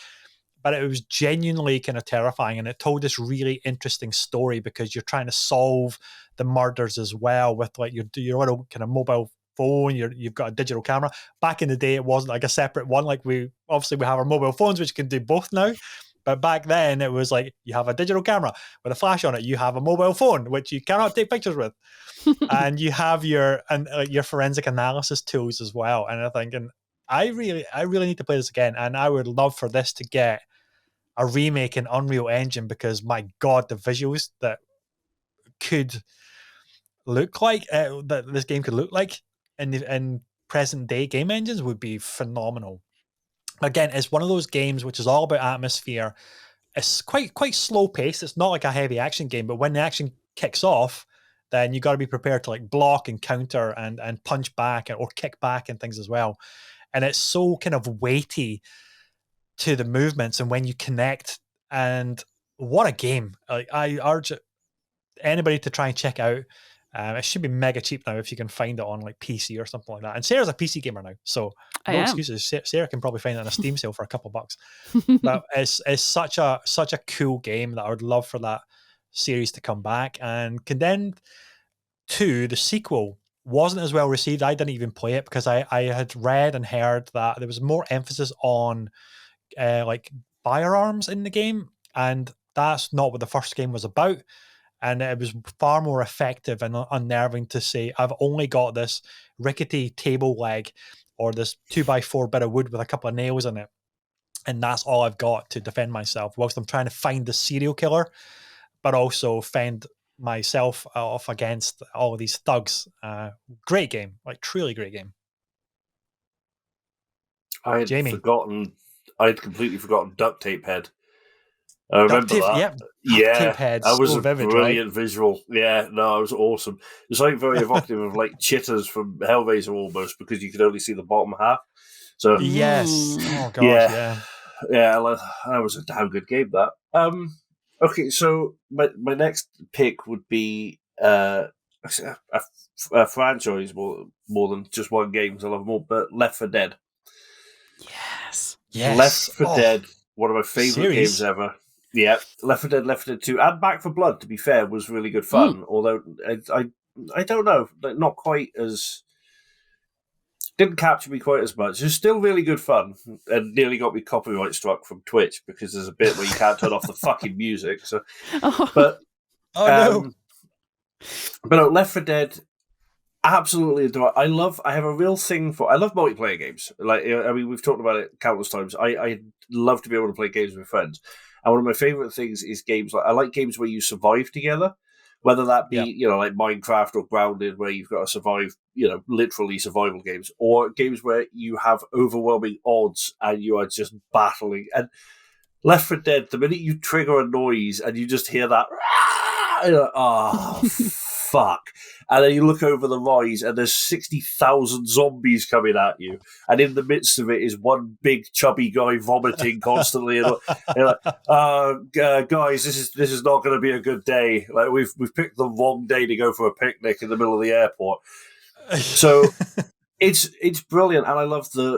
But it was genuinely kind of terrifying, and it told this really interesting story because you're trying to solve the murders as well with like your little kind of mobile phone. You've got a digital camera. Back in the day, it wasn't like a separate one. Like we have our mobile phones, which can do both now. But back then, it was like you have a digital camera with a flash on it. You have a mobile phone, which you cannot take pictures with, and you have your forensic analysis tools as well. And I'm thinking, I really need to play this again, and I would love for this to get a remake in Unreal Engine because my God, the visuals that could look like that this game could look like in present day game engines would be phenomenal. Again, it's one of those games which is all about atmosphere. It's quite slow paced. It's not like a heavy action game, but when the action kicks off, then you got to be prepared to like block and counter and punch back or kick back and things as well. And it's so kind of weighty to the movements and when you connect. And what a game. Like, I urge anybody to try and check out. It should be mega cheap now if you can find it on like PC or something like that. And Sarah's a PC gamer now, so no excuses. Sarah can probably find it on a Steam sale for a couple bucks. But it's such a cool game that I would love for that series to come back. And Condemned 2, the sequel, wasn't as well received. I didn't even play it because I had read and heard that there was more emphasis on like firearms in the game, and that's not what the first game was about. And it was far more effective and unnerving to say, I've only got this rickety table leg or this 2x4 bit of wood with a couple of nails in it, and that's all I've got to defend myself whilst I'm trying to find the serial killer, but also fend myself off against all of these thugs. Great game, like truly great game.
I'd completely forgotten Duct Tape Head. I remember that.
Tape Head.
That was
so
a
vivid,
brilliant
right?
visual. Yeah, no, it was awesome. It's like very evocative of like Chitters from Hellraiser almost, because you could only see the bottom half. So
yes, oh gosh, yeah,
that was a damn good game. That. Okay, so my next pick would be a franchise more than just one game, because I love them all. But Left 4 Dead.
Yes.
Left 4 Dead, one of my favorite games ever. Yeah, Left 4 Dead, Left 4 Dead 2, and Back 4 Blood, to be fair, was really good fun. Although I don't know, not quite as, didn't capture me quite as much. It was still really good fun, and nearly got me copyright struck from Twitch because there's a bit where you can't turn off the fucking music. So, but
no.
But no, Left 4 Dead, absolutely adore. I have a real thing for. I love multiplayer games. Like, I mean, we've talked about it countless times. I love to be able to play games with friends. And one of my favorite things is games I like games where you survive together, whether that be like Minecraft or Grounded, where you've got to survive, literally survival games, or games where you have overwhelming odds and you are just battling. And Left 4 Dead, the minute you trigger a noise and you just hear that, you're like, oh, fuck. And then you look over the rise and there's 60,000 zombies coming at you. And in the midst of it is one big chubby guy vomiting constantly. And you're like, guys, this is not going to be a good day. Like we've picked the wrong day to go for a picnic in the middle of the airport. So it's brilliant. And I love the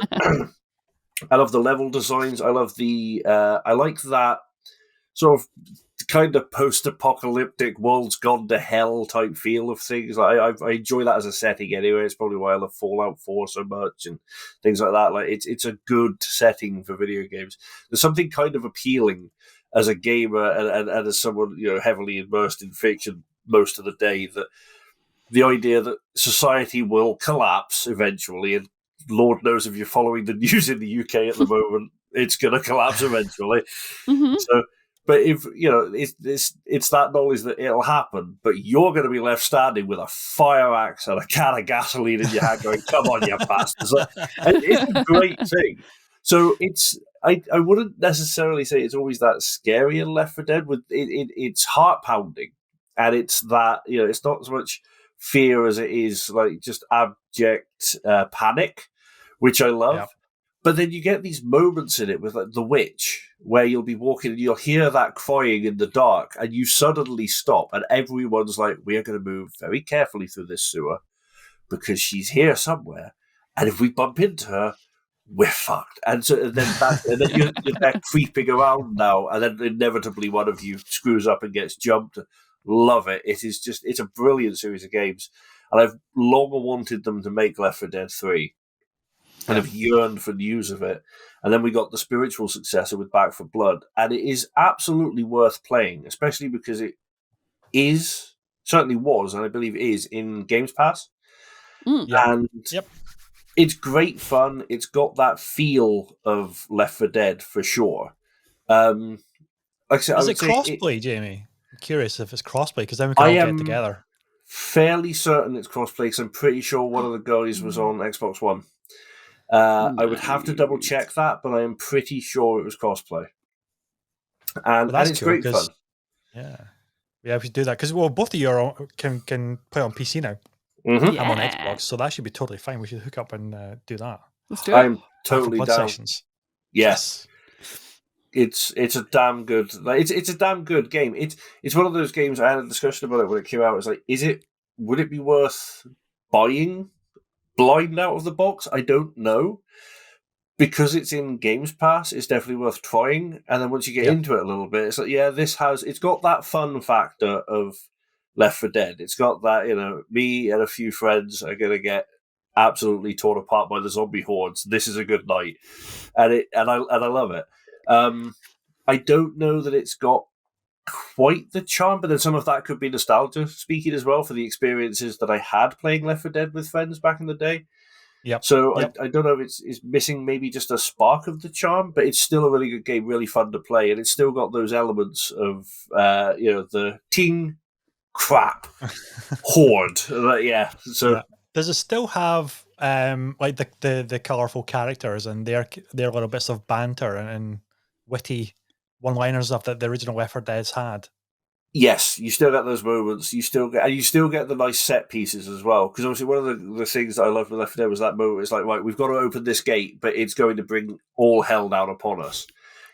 I love the level designs. I love I like that sort of kind of post-apocalyptic world's gone to hell type feel of things. I enjoy that as a setting anyway. It's probably why I love Fallout 4 so much and things like that. Like it's a good setting for video games. There's something kind of appealing as a gamer and as someone heavily immersed in fiction most of the day, that the idea that society will collapse eventually, and Lord knows if you're following the news in the UK at the moment, it's going to collapse eventually.
Mm-hmm.
So, but if it's that knowledge that it'll happen, but you're going to be left standing with a fire axe and a can of gasoline in your hand, going, "Come on, you bastards!" It's a great thing. So I wouldn't necessarily say it's always that scary in Left 4 Dead. It's heart pounding, and it's that it's not so much fear as it is like just abject panic, which I love.
Yep.
But then you get these moments in it with like the witch, where you'll be walking and you'll hear that crying in the dark, and you suddenly stop, and everyone's like, "We're going to move very carefully through this sewer because she's here somewhere, and if we bump into her, we're fucked." And so and then you're there creeping around now, and then inevitably one of you screws up and gets jumped. Love it. It's a brilliant series of games, and I've long wanted them to make Left 4 Dead 3. And have yearned for news of it. And then we got the spiritual successor with Back 4 Blood. And it is absolutely worth playing, especially because it certainly was, and I believe is, in Games Pass. And it's great fun. It's got that feel of Left 4 Dead for sure. Like I said,
is it crossplay, Jamie? I'm curious if it's crossplay, because then we can all get together.
Fairly certain it's crossplay, because I'm pretty sure one of the guys was on Xbox One. I would have to double check that, but I am pretty sure it was crossplay. And it's cool, great fun.
Yeah, we should do that, because both of you can play on PC now.
Mm-hmm.
I'm on Xbox, so that should be totally fine. We should hook up and do that.
Let's do it.
I'm totally down.
Sessions.
Yes. It's a damn good. It's a damn good game. It's one of those games. I had a discussion about it when it came out. It's like, would it be worth buying blind out of the box? I don't know, because it's in Games Pass. It's definitely worth trying, and then once you get into it a little bit, it's like, it's got that fun factor of Left 4 Dead. It's got that, me and a few friends are gonna get absolutely torn apart by the zombie hordes. This is a good night, and I love it. I don't know that it's got quite the charm, but then some of that could be nostalgia speaking as well, for the experiences that I had playing Left 4 Dead with friends back in the day. So I don't know if it's missing maybe just a spark of the charm, but it's still a really good game, really fun to play, and it's still got those elements of the teen crap horde. So
does it still have like the colourful characters and their little bits of banter and witty one-liners stuff that the original Left 4 Dead's had?
Yes, you still get those moments. You still get the nice set pieces as well. Because obviously, one of the things that I loved with Left 4 Dead was that moment. It's like, right, we've got to open this gate, but it's going to bring all hell down upon us.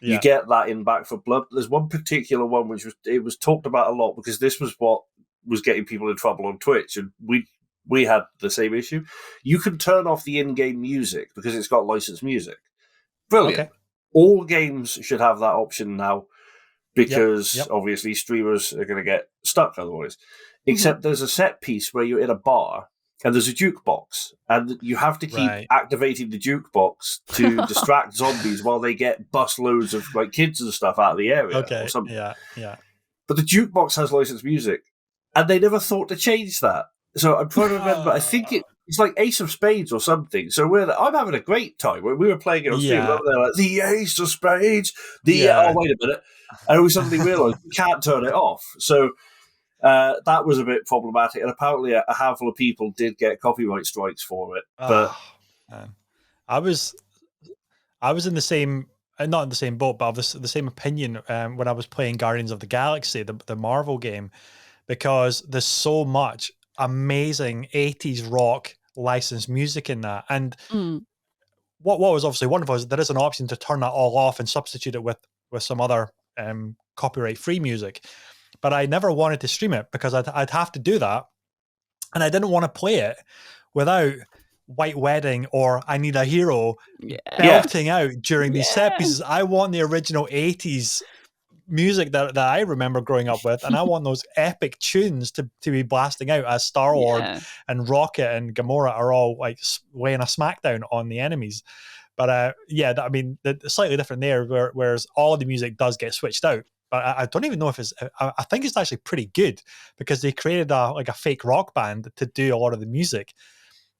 Yeah. You get that in Back 4 Blood. There's one particular one which was talked about a lot, because this was what was getting people in trouble on Twitch, and we had the same issue. You can turn off the in-game music because it's got licensed music. Brilliant. Okay. All games should have that option now, because obviously streamers are going to get stuck otherwise. Except there's a set piece where you're in a bar and there's a jukebox, and you have to keep activating the jukebox to distract zombies while they get bus loads of like kids and stuff out of the area. Or something.
Yeah.
But the jukebox has licensed music, and they never thought to change that. So I'm trying to remember. I think it's like Ace of Spades or something. So I'm having a great time. When we were playing it on stream, they're like, the Ace of Spades. Oh, wait a minute. And we suddenly realised we can't turn it off. So that was a bit problematic. And apparently a handful of people did get copyright strikes for it. But
man. I was in the same not in the same boat, but of the same opinion when I was playing Guardians of the Galaxy, the Marvel game, because there's so much amazing 80s rock licensed music in that. And what was obviously wonderful is there is an option to turn that all off and substitute it with some other copyright-free music. But I never wanted to stream it because I'd have to do that. And I didn't want to play it without White Wedding or I Need a Hero belting out during these set pieces. I want the original 80s music that I remember growing up with, and I want those epic tunes to be blasting out as Star-Lord and Rocket and Gamora are all like laying a smackdown on the enemies. But I mean, slightly different there, whereas all the music does get switched out. But I don't even know if it's. I think it's actually pretty good because they created a fake rock band to do a lot of the music.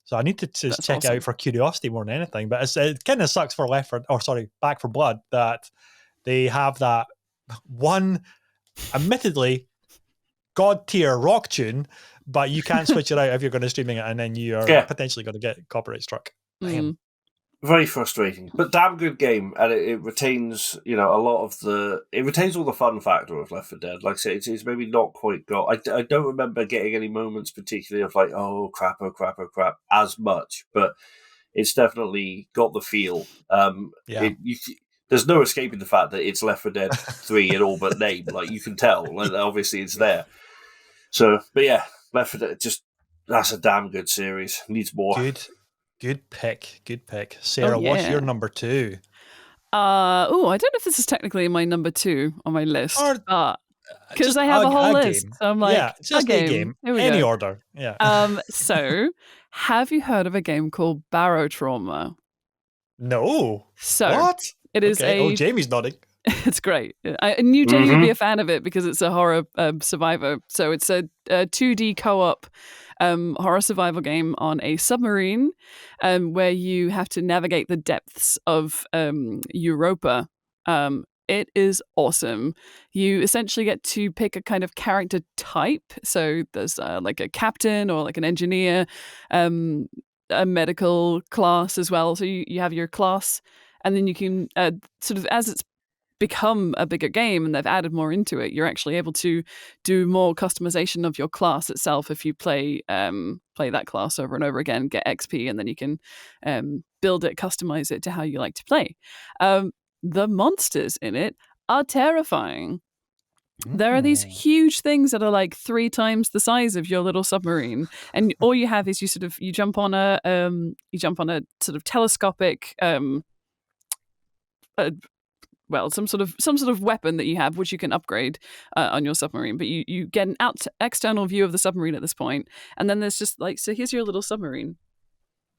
So I need to just check it out for curiosity more than anything. But it kind of sucks for Back 4 Blood that they have that one, admittedly, god tier rock tune, but you can't switch it out if you're going to streaming it, and then you are potentially going to get copyright struck.
Very frustrating, but damn good game, and it retains, a lot of it retains all the fun factor of Left 4 Dead. Like I say, it's maybe not quite got. I don't remember getting any moments particularly of like, oh crap, as much, but it's definitely got the feel. There's no escaping the fact that it's Left 4 Dead 3 in all but name. Like you can tell, like obviously it's there. So, but yeah, Left 4 Dead, that's a damn good series. Needs more.
Good pick. Sarah, what's your number 2?
I don't know if this is technically my number 2 on my list, because I have a whole list.
Game.
So I'm like,
just a game. Any order. Yeah.
So, have you heard of a game called Barotrauma?
No.
So
what?
It is
Jamie's nodding.
It's great. I knew Jamie would be a fan of it because it's a horror survivor. So it's a 2D co-op horror survival game on a submarine where you have to navigate the depths of Europa. It is awesome. You essentially get to pick a kind of character type. So there's like a captain or like an engineer, a medical class as well. So you have your class, and then you can sort of, as it's become a bigger game and they've added more into it, you're actually able to do more customization of your class itself if you play that class over and over again, get XP, and then you can build it, customize it to how you like to play. The monsters in it are terrifying. There are these huge things that are like 3 times the size of your little submarine, and all you have is you jump on a sort of telescopic some sort of weapon that you have, which you can upgrade on your submarine. But you get an external view of the submarine at this point, and then there's just like, so here's your little submarine,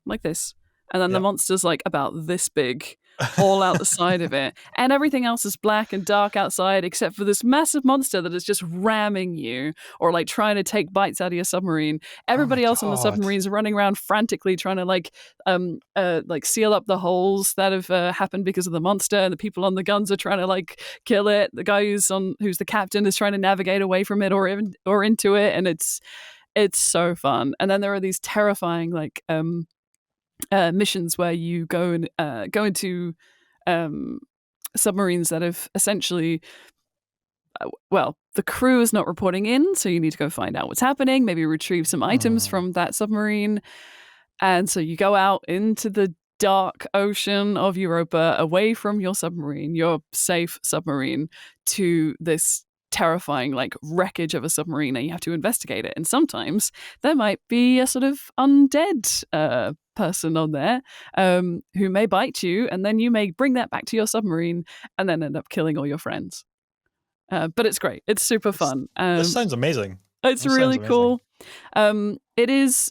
like this, and then the monster's like about this big, all out the side of it, and everything else is black and dark outside except for this massive monster that is just ramming you or like trying to take bites out of your submarine. Everybody else on the submarine is running around frantically trying to like seal up the holes that have happened because of the monster, and the people on the guns are trying to like kill it. The guy who's the captain is trying to navigate away from it or into it, and it's so fun. And then there are these terrifying like missions where you go into submarines that have essentially the crew is not reporting in, so you need to go find out what's happening, maybe retrieve some items from that submarine, and so you go out into the dark ocean of Europa, away from your submarine, your safe submarine, to this terrifying like wreckage of a submarine, and you have to investigate it. And sometimes there might be a sort of undead person on there who may bite you, and then you may bring that back to your submarine and then end up killing all your friends. But it's great. It's super fun.
This sounds amazing.
It's really cool. It is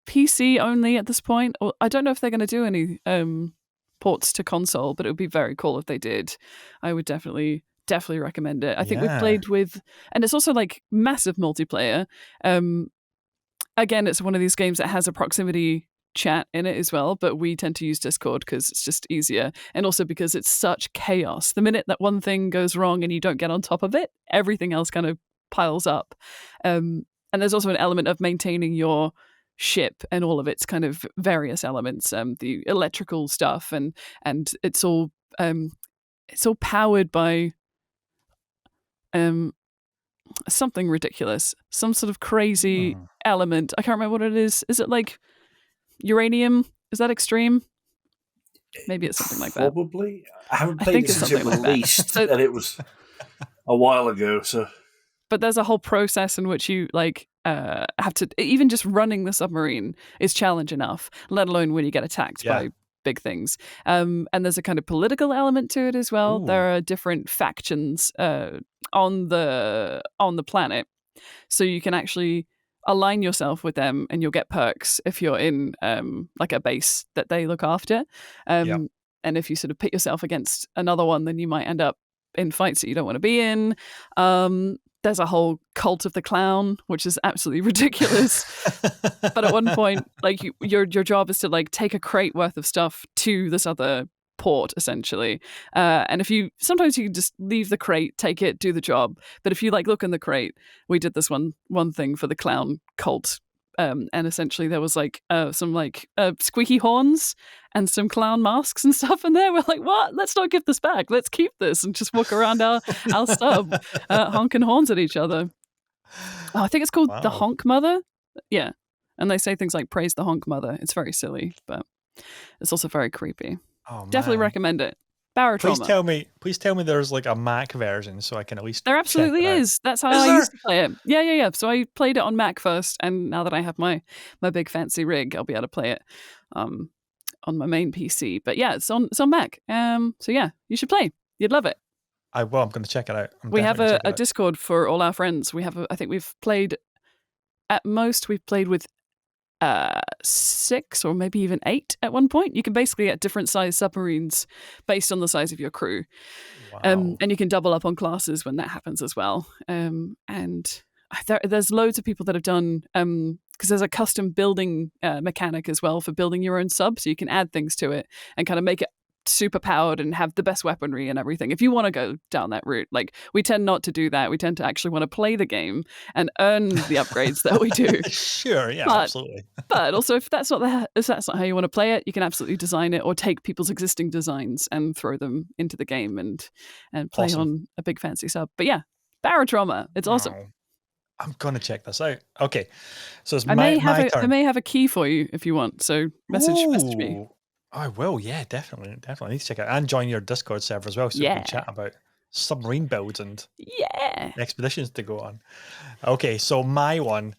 PC only at this point. I don't know if they're going to do any ports to console, but it would be very cool if they did. I would definitely recommend it. I think we've played with, and it's also like massive multiplayer. Again, it's one of these games that has a proximity chat in it as well, but we tend to use Discord because it's just easier, and also because it's such chaos. The minute that one thing goes wrong and you don't get on top of it, everything else kind of piles up. And there's also an element of maintaining your ship and all of its kind of various elements, the electrical stuff, and it's all it's all powered by something ridiculous, some sort of crazy element. I can't remember what it is. Is it like uranium? Is that extreme? Maybe it's something like that.
Probably. I haven't
I
played
think
it
it's
since it
something like that.
released,
So-
and it was a while ago. So,
but there's a whole process in which you like have to, even just running the submarine is challenge enough, let alone when you get attacked by big things. And there's a kind of political element to it as well.
Ooh.
There are different factions on the planet, so you can actually align yourself with them, and you'll get perks if you're in like a base that they look after. And if you sort of pit yourself against another one, then you might end up in fights that you don't want to be in. There's a whole cult of the clown, which is absolutely ridiculous. But at one point, like your job is to like take a crate worth of stuff to this other port, essentially. And if you sometimes you can just leave the crate, take it, do the job. But if you like look in the crate, we did this one thing for the clown cult. And essentially there was like some like squeaky horns and some clown masks and stuff in there. We're like, what? Let's not give this back. Let's keep this and just walk around our sub honking horns at each other. Oh, I think it's called the Honk Mother. Yeah. And they say things like praise the Honk Mother. It's very silly, but it's also very creepy.
Oh,
definitely recommend it. Barotrauma.
Please tell me there's like a Mac version so I can at least.
There absolutely is. That's how I used to play it. Yeah. So I played it on Mac first, and now that I have my big fancy rig, I'll be able to play it on my main PC. But yeah, it's on Mac. So yeah, you should play. You'd love it.
I will. I'm going to check it out.
We have a Discord for all our friends. We have I think we've played at most. We've played with 6 or maybe even 8 at one point. You can basically get different size submarines based on the size of your crew.
Wow.
And you can double up on classes when that happens as well. And there's loads of people that have done, because there's a custom building mechanic as well for building your own sub, so you can add things to it and kind of make it super powered and have the best weaponry and everything. If you want to go down that route, like we tend not to do that. We tend to actually want to play the game and earn the upgrades that we do.
Sure, yeah, absolutely.
But also, if that's not how you want to play it, you can absolutely design it or take people's existing designs and throw them into the game and play on a big fancy sub. But yeah, Barotrauma, it's awesome.
I'm gonna check this out. Okay, so it's
my
turn.
I may have a key for you if you want. So message me.
I will, yeah, definitely. I need to check it out and join your Discord server as well, so we can chat about submarine builds and expeditions to go on. Okay, so my one,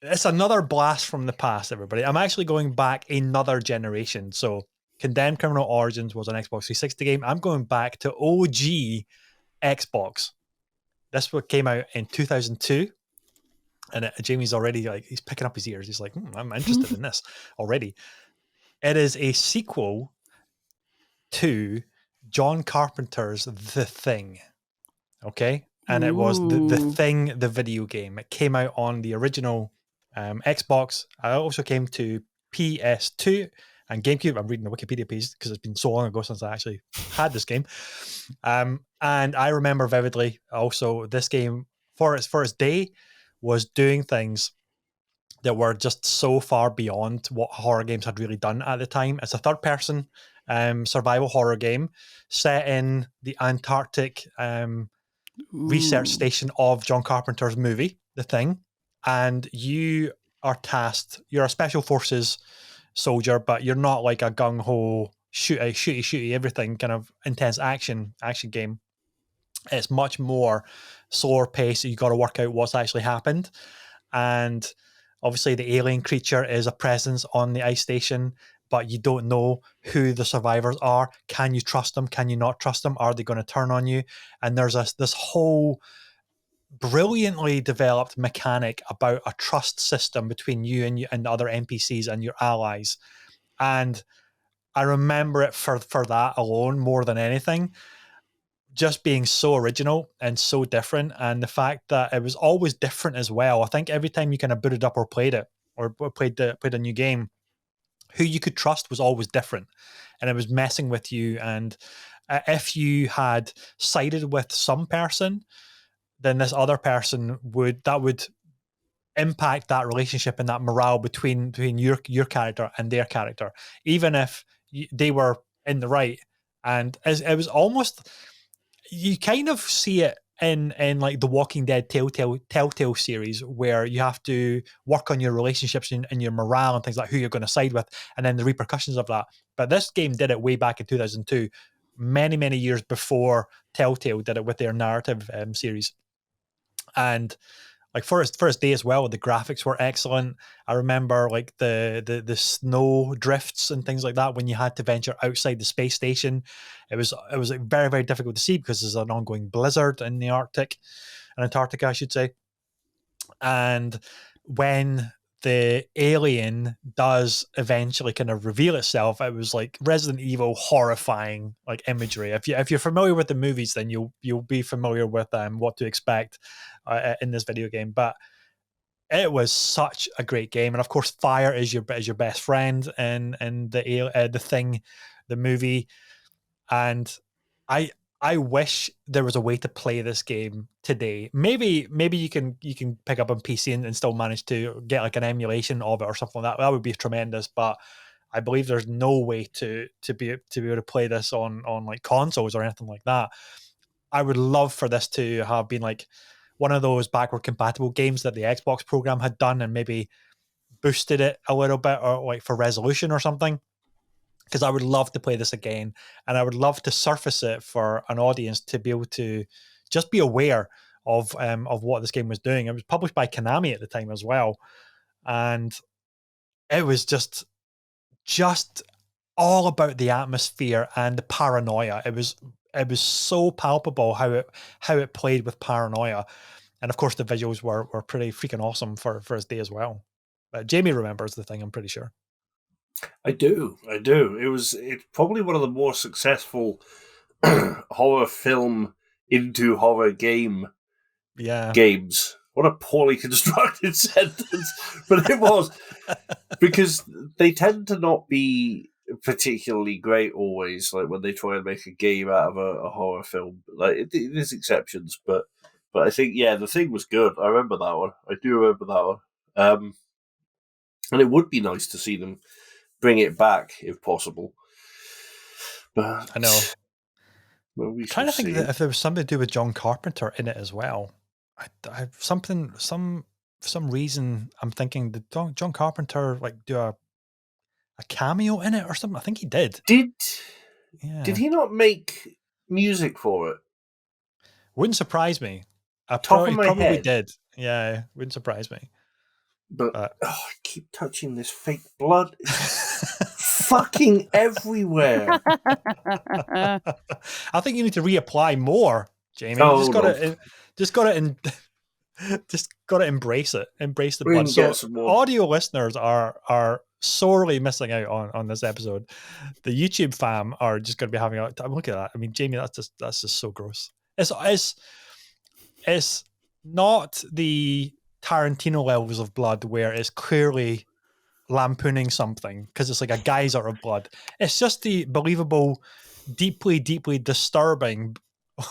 it's another blast from the past, everybody. I'm actually going back another generation. So Condemned Criminal Origins was an Xbox 360 game. I'm going back to OG Xbox. This one came out in 2002. And Jamie's already like, he's picking up his ears. He's like, I'm interested in this already. It is a sequel to John Carpenter's The Thing. Okay? And it was the Thing, the video game. It came out on the original Xbox. It also came to PS2 and GameCube. I'm reading the Wikipedia page because it's been so long ago since I actually had this game. And I remember vividly also this game for its day was doing things that were just so far beyond what horror games had really done at the time. It's a third-person survival horror game set in the Antarctic research station of John Carpenter's movie, The Thing. And you are tasked, you're a special forces soldier, but you're not like a gung-ho, shooty, everything kind of intense action game. It's much more slower pace. You got to work out what's actually happened. And obviously the alien creature is a presence on the ice station, but you don't know who the survivors are. Can you trust them? Can you not trust them? Are they going to turn on you? And there's this whole brilliantly developed mechanic about a trust system between you and the other NPCs and your allies. And I remember it for that alone more than anything. Just being so original and so different, and the fact that it was always different as well. I think every time you kind of booted up or played it or played a new game, who you could trust was always different, and it was messing with you. And if you had sided with some person, then this other person would impact that relationship and that morale between your character and their character, even if they were in the right. And it was almost, you kind of see it in like the Walking Dead Telltale series, where you have to work on your relationships and your morale and things like who you're going to side with, and then the repercussions of that. But this game did it way back in 2002, many years before Telltale did it with their narrative series. And like for its first day as well, the graphics were excellent. I remember like the snow drifts and things like that when you had to venture outside the space station. It was like very difficult to see because there's an ongoing blizzard in the Arctic and Antarctica, I should say. And when the alien does eventually kind of reveal itself, it was like Resident Evil horrifying like imagery. If you're familiar with the movies, then you'll be familiar with what to expect in this video game. But it was such a great game, and of course, fire is your best friend in the Thing, the movie. And I wish there was a way to play this game today. Maybe you can pick up on PC and still manage to get like an emulation of it or something like that. That would be tremendous. But I believe there's no way to be able to play this on like consoles or anything like that. I would love for this to have been like one of those backward compatible games that the Xbox program had done and maybe boosted it a little bit, or like for resolution or something. Because I would love to play this again, and I would love to surface it for an audience to be able to just be aware of what this game was doing. It was published by Konami at the time as well, and it was just all about the atmosphere and the paranoia. It was so palpable how it played with paranoia, and of course the visuals were pretty freaking awesome for its day as well. Jamie remembers the Thing, I'm pretty sure.
I do. It's probably one of the more successful horror film into horror game games. What a poorly constructed sentence. But it was, because they tend to not be particularly great always, like when they try and make a game out of a horror film. Like there's exceptions, but I think, yeah, the Thing was good. I remember that one. I do remember that one. And it would be nice to see them bring it back if possible. But
I know.
Well,
I'm trying to think that if there was something to do with John Carpenter in it as well. I some reason I'm thinking, did John Carpenter like do a cameo in it or something? I think he did.
Did he not make music for it?
Wouldn't surprise me.
Probably head.
Did. Yeah, wouldn't surprise me.
But I keep touching this fake blood. It's fucking everywhere.
I think you need to reapply more, Jamie.
Oh,
just got to embrace it. Embrace the blood. So audio listeners are sorely missing out on this episode. The YouTube fam are just going to be having a time. Look at that. I mean, Jamie, that's just so gross. It's not the Tarantino levels of blood where it's clearly lampooning something because it's like a geyser of blood. It's just the believable, deeply disturbing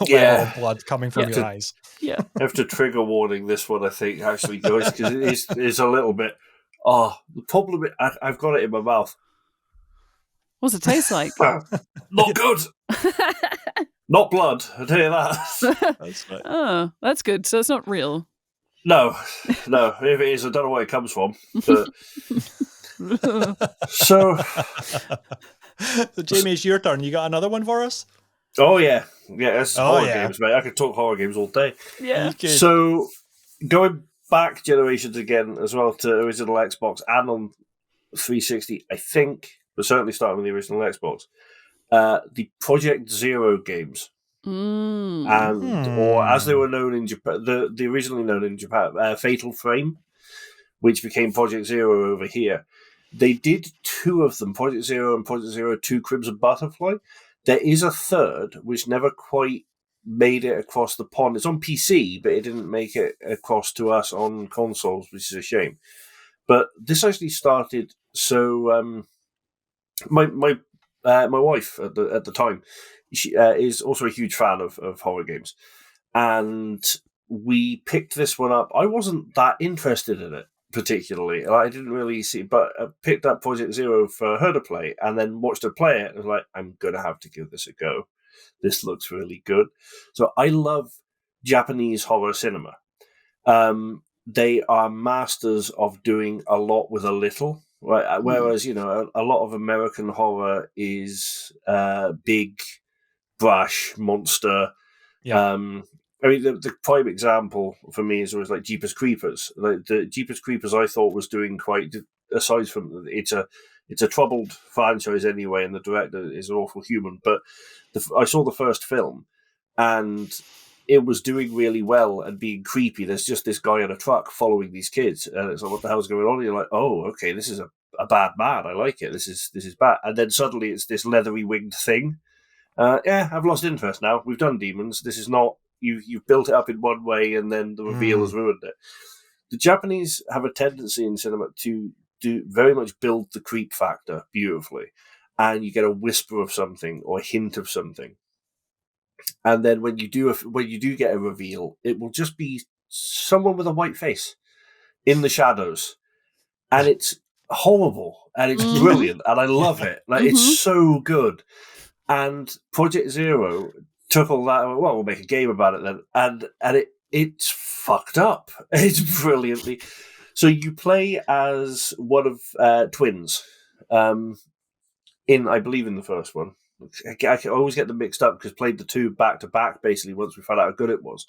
level of blood coming from your eyes.
Yeah.
I have to trigger warning this one, I think, actually, guys, because it's a little bit. Oh, the problem is I've got it in my mouth.
What's it taste like?
Not good. Not blood, I tell you that.
That's right.
Oh, that's good. So it's not real.
No. If it is, I don't know where it comes from. But... So,
Jamie, it's your turn. You got another one for us?
Oh yeah, it's horror games, mate. I could talk horror games all day.
Yeah.
So, going back generations again as well to original Xbox and on 360, I think, but certainly starting with the original Xbox, the Project Zero games, or as they were known in Japan, the originally known in Japan, Fatal Frame, which became Project Zero over here. They did two of them, Project Zero and Project Zero 2 Crimson Butterfly. There is a third, which never quite made it across the pond. It's on PC, but it didn't make it across to us on consoles, which is a shame. But this actually started, so my wife at the time, she is also a huge fan of horror games. And we picked this one up. I wasn't that interested in it. particularly. I didn't really see, but I picked up Project Zero for her to play, and then watched her play it, and was like, I'm gonna have to give this a go. This looks really good. So I love Japanese horror cinema. They are masters of doing a lot with a little. Right? Whereas, a lot of American horror is big, brash, monster.
Yeah.
The prime example for me is always like Jeepers Creepers. Like the Jeepers Creepers, I thought was doing quite. Aside from it's a troubled franchise anyway, and the director is an awful human. But I saw the first film, and it was doing really well and being creepy. There's just this guy in a truck following these kids, and it's like, what the hell's going on? And you're like, oh, okay, this is a bad man. I like it. This is bad. And then suddenly it's this leathery winged thing. I've lost interest now. We've done demons. This is not you've built it up in one way, and then the reveal has ruined it. The Japanese have a tendency in cinema to do very much build the creep factor beautifully, and you get a whisper of something or a hint of something. And then when you do get a reveal, it will just be someone with a white face in the shadows, and it's horrible and it's brilliant, and I love it. Like it's so good. And Project Zero took all that. Well, we'll make a game about it then, and it's fucked up. It's brilliantly. So you play as one of twins, I believe in the first one. I always get them mixed up because played the two back to back basically once we found out how good it was.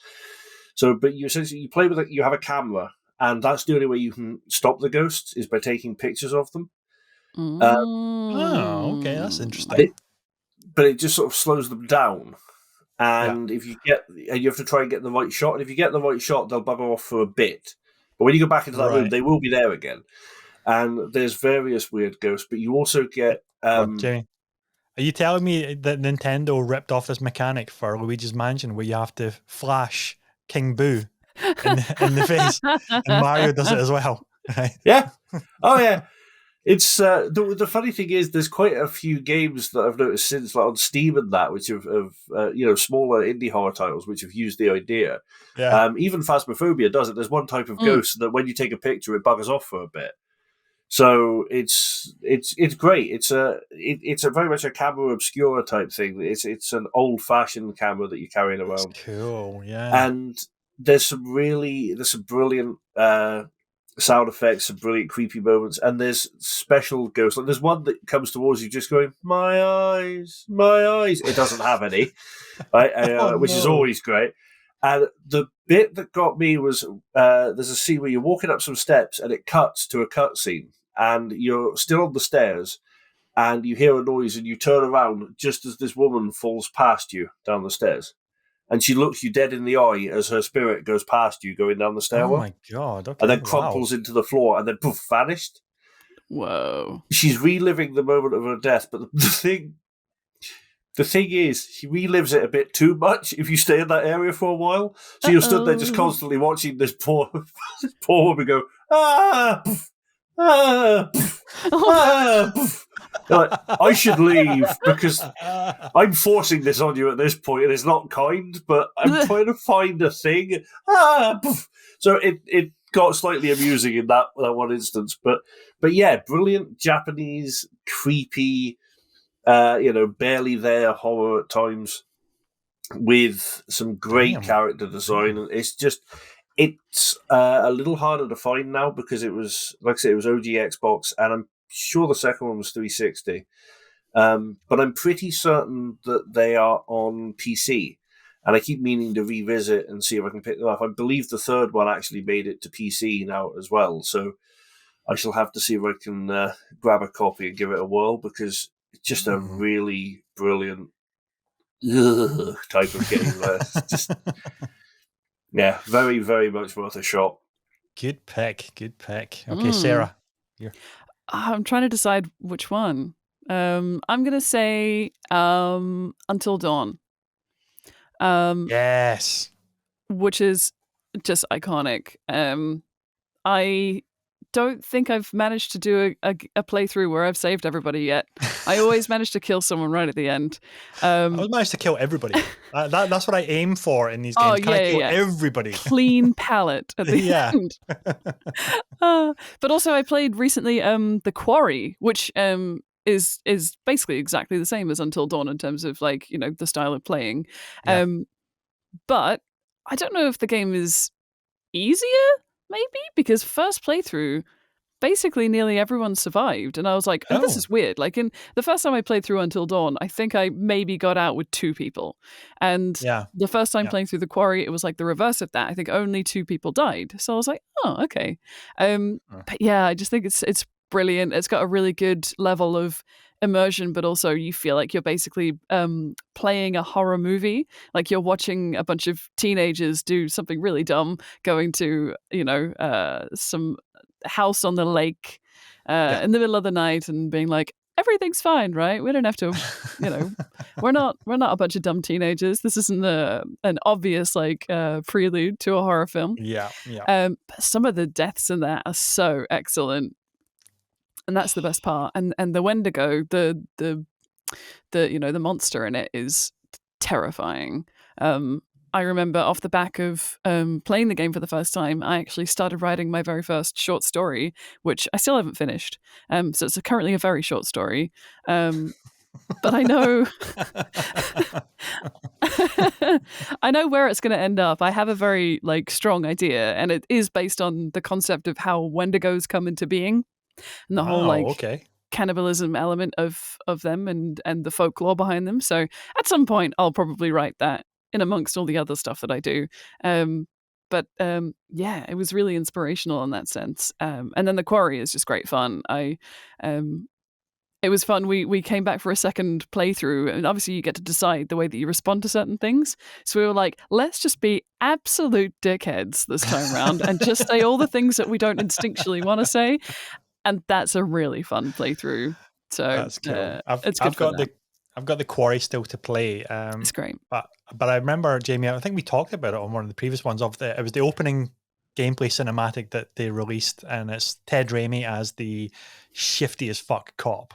So, but you essentially play with it. You have a camera, and that's the only way you can stop the ghosts is by taking pictures of them.
Oh, okay, that's interesting.
But it just sort of slows them down. And if you have to try and get the right shot. And if you get the right shot, they'll bugger off for a bit. But when you go back into that room, they will be there again. And there's various weird ghosts, but you also get.
Jamie, are you telling me that Nintendo ripped off this mechanic for Luigi's Mansion where you have to flash King Boo in the face, and Mario does it as well? Right?
Yeah. Oh yeah. It's the funny thing is there's quite a few games that I've noticed since, like on Steam and that, which have smaller indie horror titles which have used the idea.
Yeah.
Even Phasmaphobia does it. There's one type of ghost that when you take a picture, it buggers off for a bit. So it's great. It's a very much a camera obscura type thing. It's an old fashioned camera that you're carrying around.
That's cool, yeah.
And there's some brilliant sound effects, some brilliant creepy moments, and there's special ghosts. Like there's one that comes towards you just going, my eyes. It doesn't have any, right? Which is always great. And the bit that got me was there's a scene where you're walking up some steps and it cuts to a cutscene, and you're still on the stairs, and you hear a noise, and you turn around just as this woman falls past you down the stairs. And she looks you dead in the eye as her spirit goes past you going down the stairwell.
Oh my God. Okay,
and then crumples into the floor and then poof, vanished.
Whoa.
She's reliving the moment of her death, but the thing is, she relives it a bit too much if you stay in that area for a while. So you're stood there just constantly watching this poor woman go, poof, poof, poof. Like, I should leave because I'm forcing this on you at this point, and it's not kind, but I'm trying to find a thing. So it got slightly amusing in that one instance, but yeah, brilliant Japanese creepy, barely there horror at times with some great character design, and it's a little harder to find now because it was, like I said, it was OG Xbox, and I'm sure the second one was 360. But I'm pretty certain that they are on PC, and I keep meaning to revisit and see if I can pick them up. I believe the third one actually made it to PC now as well, so I shall have to see if I can grab a copy and give it a whirl, because it's just a really brilliant type of game. Just, yeah, very, very much worth a shot.
Good pick. Okay, Sarah.
I'm trying to decide which one. I'm going to say Until Dawn.
Yes.
Which is just iconic. I don't think I've managed to do a playthrough where I've saved everybody yet. I always manage to kill someone right at the end.
I always manage to kill everybody. That's what I aim for in these games. Can I kill everybody?
Clean palette at the end. But also, I played recently The Quarry, which is basically exactly the same as Until Dawn in terms of like, you know, the style of playing.
Yeah.
But I don't know if the game is easier, maybe, because first playthrough, basically nearly everyone survived, and I was like, oh, this is weird. Like, in the first time I played through Until Dawn, I think I maybe got out with 2 people, and the first time playing through The Quarry, it was like the reverse of that. I think only 2 people died, so I was like, oh, okay. But yeah, I just think it's brilliant. It's got a really good level of immersion, but also you feel like you're basically playing a horror movie. Like you're watching a bunch of teenagers do something really dumb, going to, you know, some house on the lake in the middle of the night and being like, everything's fine, right? We don't have to, you know, we're not a bunch of dumb teenagers. This isn't an obvious like prelude to a horror film. But some of the deaths in that are so excellent, and that's the best part. And the Wendigo, the you know, the monster in it is terrifying. I remember off the back of playing the game for the first time, I actually started writing my very first short story, which I still haven't finished. So it's currently a very short story. But I know I know where it's going to end up. I have a very like strong idea, and it is based on the concept of how Wendigos come into being, and the whole like cannibalism element of them and the folklore behind them. So at some point, I'll probably write that in amongst all the other stuff that I do. But yeah, it was really inspirational in that sense. And then The Quarry is just great fun. It was fun. We came back for a second playthrough, and obviously you get to decide the way that you respond to certain things. So we were like, let's just be absolute dickheads this time around and just say all the things that we don't instinctually want to say. And that's a really fun playthrough. So
that's cool. I've got the Quarry still to play.
It's great.
But I remember, Jamie, I think we talked about it on one of the previous ones. It was the opening gameplay cinematic that they released, and it's Ted Raimi as the shifty as fuck cop.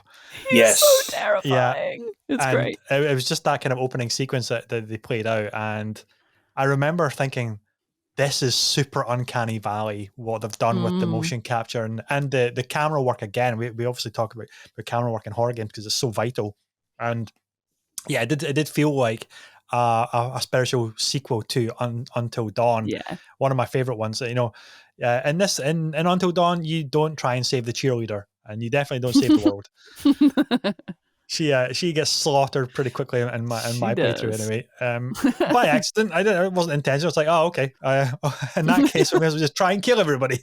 He's so terrifying. It's great.
It was just that kind of opening sequence that they played out, and I remember thinking, this is super uncanny valley, what they've done with the motion capture and the camera work. Again, we obviously talk about camera work in horror games because it's so vital. And yeah, it did feel like a spiritual sequel to Until Dawn.
Yeah,
one of my favorite ones. You know, in Until Dawn, you don't try and save the cheerleader, and you definitely don't save the world. She gets slaughtered pretty quickly in my playthrough anyway. By accident. It wasn't intentional. It's like, oh, okay. In that case, we may as well just try and kill everybody.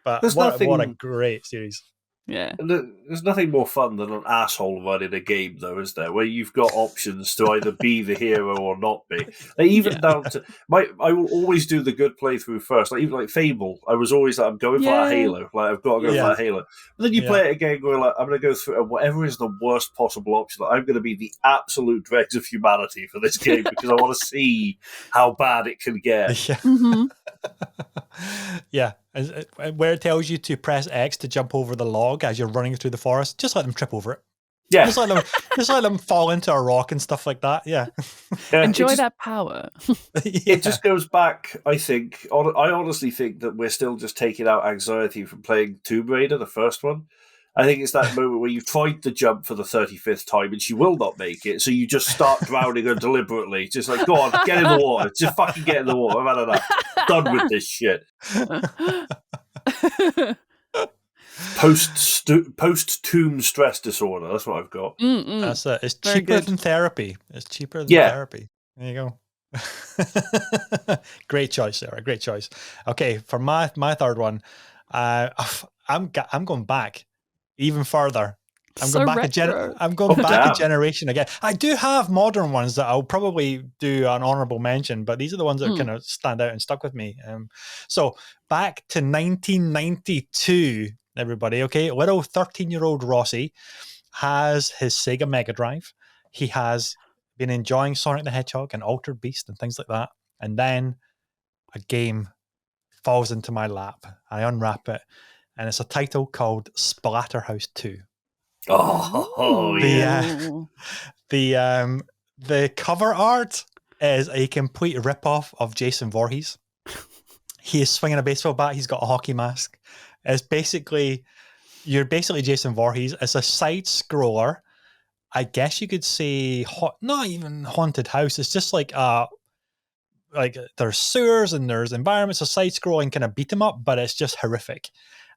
But what a great series.
Yeah.
There's nothing more fun than an asshole running a game, though, is there? Where you've got options to either be the hero or not be. Like, even down to I will always do the good playthrough first. Like even like Fable, I was always like, I'm going for that Halo. Like I've got to go for that Halo. But then you play it again, going like, I'm going to go through whatever is the worst possible option. Like, I'm going to be the absolute dregs of humanity for this game because I want to see how bad it can get.
Yeah. Yeah. Where it tells you to press X to jump over the log as you're running through the forest, just let them trip over it.
Yeah.
Just let them fall into a rock and stuff like that. Yeah.
Enjoy that power.
It just goes back, I think. I honestly think that we're still just taking out anxiety from playing Tomb Raider, the first one. I think it's that moment where you've tried to jump for the 35th time and she will not make it, so you just start drowning her deliberately. Just like, go on, get in the water. Just fucking get in the water. I've had enough. Done with this shit. Post-tomb stress disorder. That's what I've got.
That's it. It's cheaper than therapy. It's cheaper than therapy. There you go. Great choice, Sarah. Great choice. Okay, for my third one, I'm going back even further. I'm going back a generation again. I do have modern ones that I'll probably do an honourable mention, but these are the ones that kind of stand out and stuck with me. So back to 1992, everybody. Okay, little 13-year-old Rossi has his Sega Mega Drive. He has been enjoying Sonic the Hedgehog and Altered Beast and things like that, and then a game falls into my lap. I unwrap it, and it's a title called Splatterhouse 2.
Oh, yeah.
The cover art is a complete rip-off of Jason Voorhees. He is swinging a baseball bat. He's got a hockey mask. You're basically Jason Voorhees. It's a side scroller. I guess you could say not even haunted house. It's just like there's sewers and there's environments, a side scrolling kind of beat 'em up, but it's just horrific.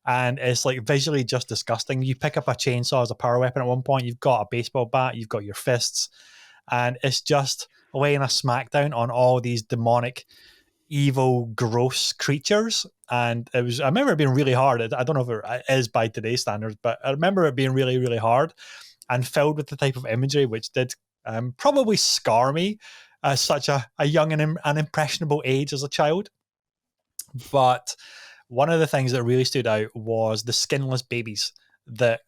And it's like visually just disgusting. You pick up a chainsaw as a power weapon at one point. You've got a baseball bat. You've got your fists. And it's just laying a smackdown on all these demonic, evil, gross creatures. And I remember it being really hard. I don't know if it is by today's standards, but I remember it being really, really hard and filled with the type of imagery which did probably scar me at such a young and impressionable age as a child. But one of the things that really stood out was the skinless babies that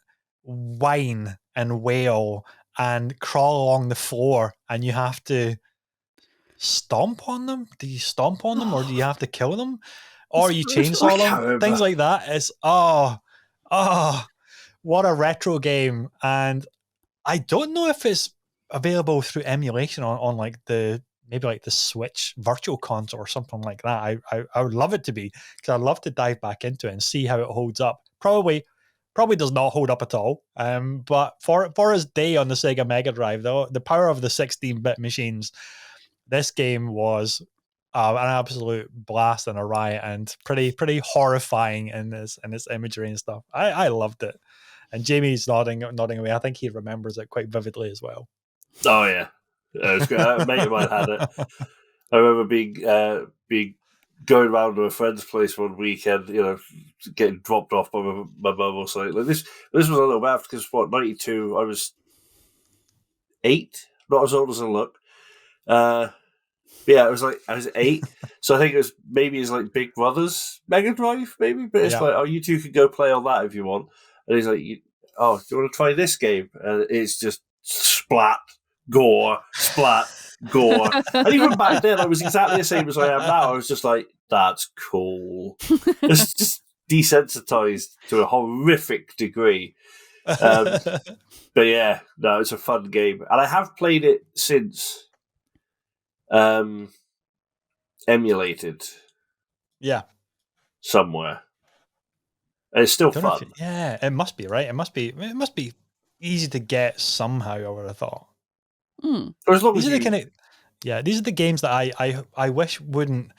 whine and wail and crawl along the floor, and you have to stomp on them. Do you stomp on them, or do you have to kill them, or you chainsaw them? Things like that. It's what a retro game. And I don't know if it's available through emulation on like maybe like the Switch Virtual Console or something like that. I would love it to be, because I'd love to dive back into it and see how it holds up. Probably does not hold up at all. But for its day on the Sega Mega Drive, though, the power of the 16-bit machines, this game was an absolute blast and a riot, and pretty horrifying in its imagery and stuff. I loved it. And Jamie's nodding away. I think he remembers it quite vividly as well.
Oh yeah, it was great. A mate of mine had it. I remember being going around to a friend's place one weekend, getting dropped off by my mum or something. Like this was a little bit after, because 92, I was 8, not as old as I look. Yeah, it was like I was 8, so I think it was maybe his like Big Brother's Mega Drive, maybe. But it's like, oh, you two can go play on that if you want. And he's like, do you want to try this game? And it's just splat, gore, splat, gore. And even back then, I was exactly the same as I am now. I was just like, that's cool. It's just desensitized to a horrific degree. But yeah, no, it's a fun game, and I have played it since. Emulated, somewhere. And it's still fun.
It must be, right. It must be easy to get somehow, I would have thought.
Or as long as
these are the games that I wish wouldn't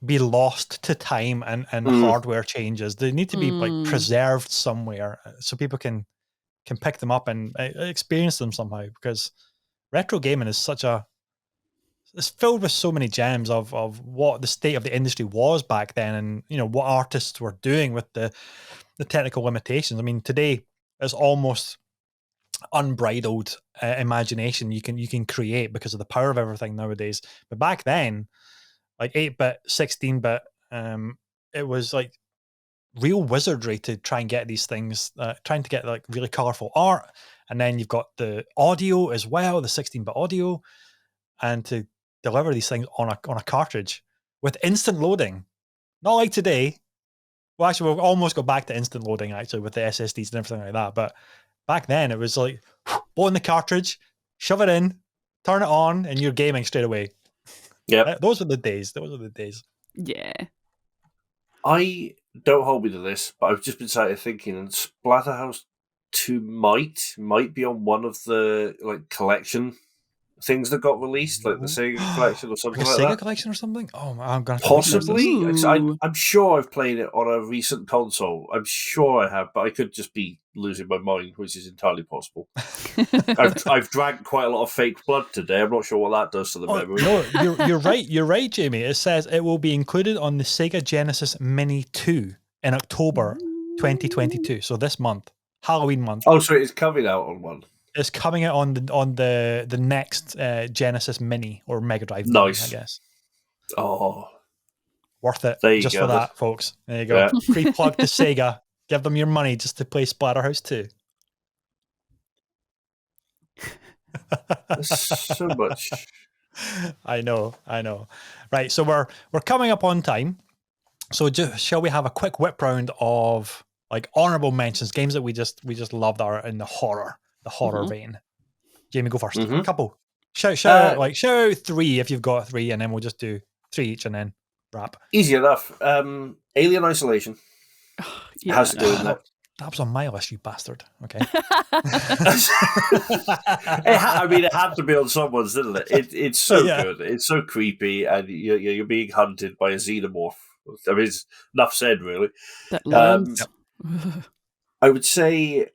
be lost to time and hardware changes. They need to be like preserved somewhere so people can pick them up and experience them somehow, because retro gaming is it's filled with so many gems of what the state of the industry was back then, and what artists were doing with the technical limitations. I mean, today is almost unbridled imagination you can create because of the power of everything nowadays. But back then, like 8-bit, 16-bit, it was like real wizardry to try and get these things, trying to get like really colorful art, and then you've got the audio as well, the 16-bit audio, and to deliver these things on a cartridge with instant loading. Not like today. Well, actually, we'll almost go back to instant loading, actually, with the SSDs and everything like that. But back then, it was like, blow in the cartridge, shove it in, turn it on, and you're gaming straight away.
Yeah.
Those were the days.
Yeah.
I don't hold me to this, but I've just been sat here thinking, and Splatterhouse 2 might be on one of the like collection things that got released, like the Sega collection or something like that.
Sega collection or something? Oh, I'm going to
possibly. I'm sure I've played it on a recent console. I'm sure I have, but I could just be losing my mind, which is entirely possible. I've drank quite a lot of fake blood today. I'm not sure what that does to the memory.
No, you're right. You're right, Jamie. It says it will be included on the Sega Genesis Mini 2 in October 2022. So this month, Halloween month.
Oh, so it's coming out on one.
It's coming out on the next Genesis Mini or Mega Drive.
Nice,
Mini, I guess.
Oh,
worth it.
There you
just
go.
For that, folks. There you go. Yeah. Free plug to Sega. Give them your money just to play Splatterhouse 2.
So much.
I know. Right, so we're coming up on time. So shall we have a quick whip round of like honorable mentions, games that we just love that are in the horror vein? Jamie, go first. A couple. Shout out 3 if you've got 3, and then we'll just do 3 each and then wrap.
Easy enough. Alien Isolation.
Yeah.
Has to go in there.
That was on my list, you bastard. Okay.
It had to be on someone's, didn't it? It's so good. It's so creepy, and you're being hunted by a xenomorph. I mean, it's enough said, really.
That learns.
I would say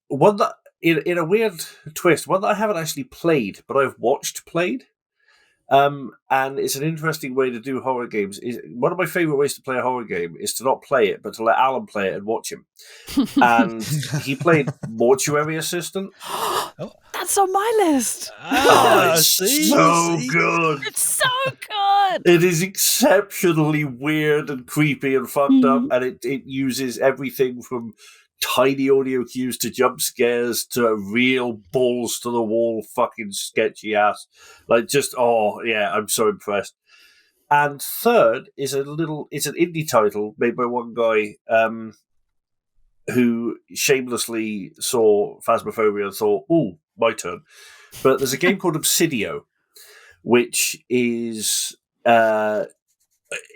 one that, in a weird twist, one that I haven't actually played, but I've watched played. And it's an interesting way to do horror games. One of my favorite ways to play a horror game is to not play it, but to let Alan play it and watch him. And he played Mortuary Assistant.
That's on my list.
It's so good.
It's so good.
It is exceptionally weird and creepy and fucked up, and it uses everything from tiny audio cues to jump scares to real balls to the wall fucking sketchy ass. I'm so impressed. And third is it's an indie title made by one guy who shamelessly saw Phasmaphobia and thought, ooh, my turn. But there's a game called Obsidio, which is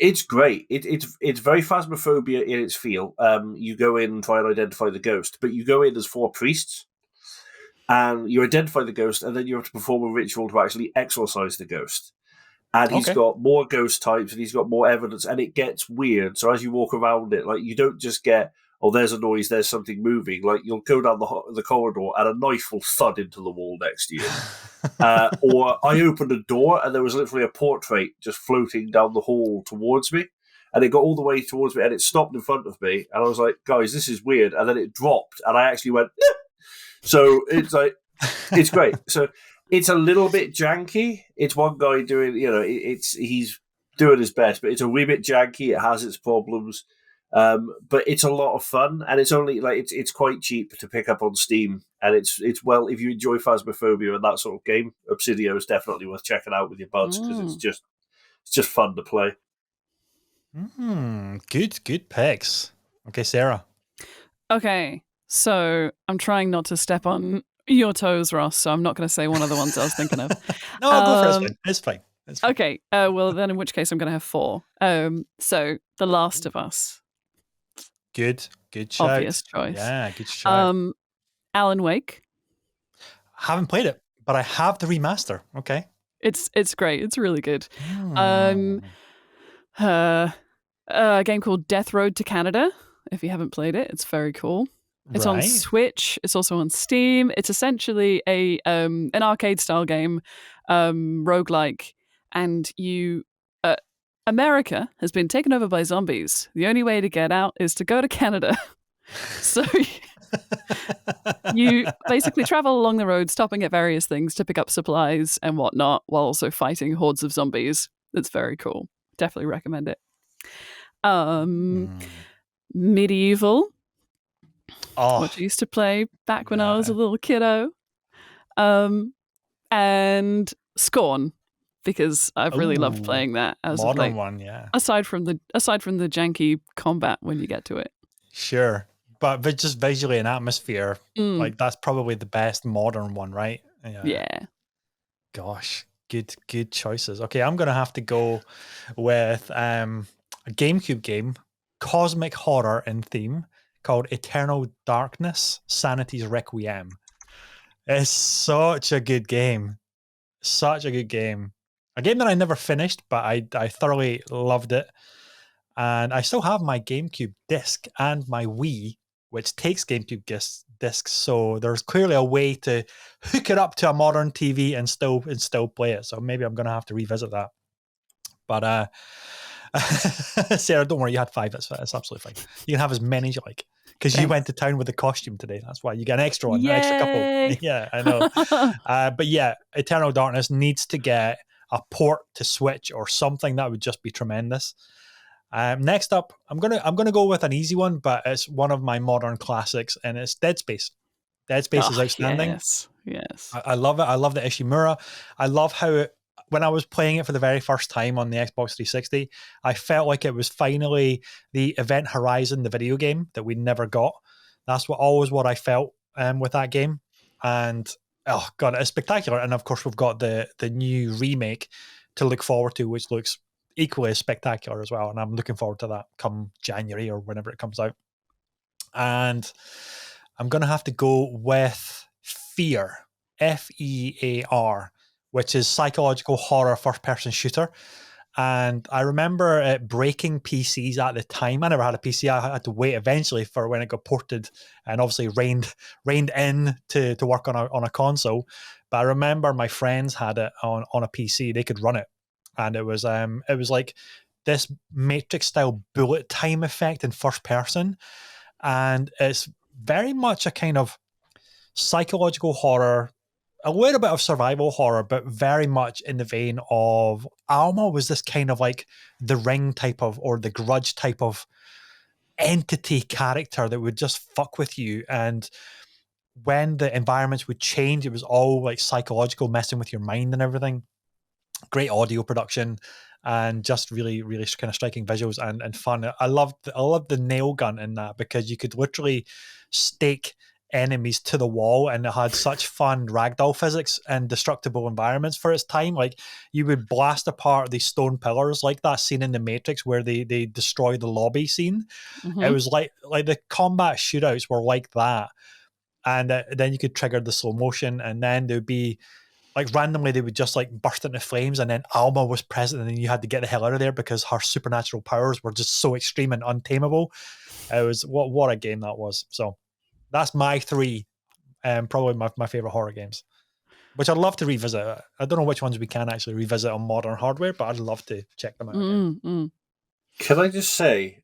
it's great. It's very Phasmaphobia in its feel. You go in and try and identify the ghost, but you go in as 4 priests, and you identify the ghost, and then you have to perform a ritual to actually exorcise the ghost. And he's got more ghost types, and he's got more evidence, and it gets weird. So as you walk around it, like, you don't just get, oh, there's a noise, there's something moving. Like, you'll go down the corridor, and a knife will thud into the wall next to you. Or I opened a door, and there was literally a portrait just floating down the hall towards me. And it got all the way towards me, and it stopped in front of me. And I was like, guys, this is weird. And then it dropped, and I actually went, no! So it's like, it's great. So it's a little bit janky. It's one guy doing, he's doing his best, but it's a wee bit janky. It has its problems. But it's a lot of fun, and it's only it's quite cheap to pick up on Steam, and it's well, if you enjoy Phasmophobia and that sort of game, Obsidio is definitely worth checking out with your buds, because it's just fun to play.
Good picks. Okay, Sarah.
Okay, so I'm trying not to step on your toes, Ross, so I'm not going to say one of the ones I was thinking of.
No, I'll go for it. It's fine.
Okay, well, then in which case I'm going to have 4. So The Last of Us.
Good shout.
Obvious choice.
Yeah, good shout.
Alan Wake.
Haven't played it, but I have the remaster. Okay.
It's great. It's really good. A game called Death Road to Canada. If you haven't played it, it's very cool. It's on Switch. It's also on Steam. It's essentially an arcade style game, roguelike, and America has been taken over by zombies. The only way to get out is to go to Canada. So you basically travel along the road, stopping at various things to pick up supplies and whatnot, while also fighting hordes of zombies. It's very cool. Definitely recommend it. Medieval, which I used to play back when I was a little kiddo. And Scorn, because I've really loved playing that as
modern one, yeah.
Aside from the janky combat when you get to it.
Sure. But just visually and atmosphere, like, that's probably the best modern one, right?
Yeah.
Gosh, good choices. Okay, I'm gonna have to go with a GameCube game, cosmic horror in theme, called Eternal Darkness: Sanity's Requiem. It's such a good game. Such a good game. A game that I never finished, but I thoroughly loved it. And I still have my GameCube disc and my Wii, which takes GameCube discs. So there's clearly a way to hook it up to a modern TV and still play it. So maybe I'm going to have to revisit that. But Sarah, don't worry, you had 5. That's absolutely fine. You can have as many as you like, because you went to town with the costume today. That's why you get an extra one, an extra couple. Yeah, I know. But yeah, Eternal Darkness needs to get a port to Switch or something. That would just be tremendous. Next up, I'm gonna go with an easy one, but it's one of my modern classics, and it's Dead Space. Dead Space is outstanding.
Yes.
I love it. I love the Ishimura. I love how when I was playing it for the very first time on the Xbox 360, I felt like it was finally the Event Horizon, the video game that we never got. That's always what I felt with that game. And oh god, it's spectacular. And of course, we've got the new remake to look forward to, which looks equally as spectacular as well. And I'm looking forward to that come January or whenever it comes out. And I'm going to have to go with Fear, Fear, which is psychological horror first-person shooter. And I remember it breaking PCs at the time. I never had a PC. I had to wait eventually for when it got ported and obviously reined in to work on a console. But I remember my friends had it on a PC. They could run it. And it was like this Matrix-style bullet time effect in first person. And it's very much a kind of psychological horror, a little bit of survival horror, but very much in the vein of Alma was this kind of like the Ring type of, or the Grudge type of entity character that would just fuck with you. And when the environments would change, it was all like psychological, messing with your mind and everything. Great audio production and just really, really kind of striking visuals and fun. I loved the nail gun in that because you could literally stake enemies to the wall, and it had such fun ragdoll physics and destructible environments for its time. Like you would blast apart these stone pillars, like that scene in the Matrix where they destroy the lobby scene.
Mm-hmm.
It was like the combat shootouts were like that, and then you could trigger the slow motion, and then there'd be like randomly they would just like burst into flames, and then Alma was present, and then you had to get the hell out of there because her supernatural powers were just so extreme and untamable. It was what a game that was. So that's my three, probably my favorite horror games, which I'd love to revisit. I don't know which ones we can actually revisit on modern hardware, but I'd love to check them out again.
Can I just say,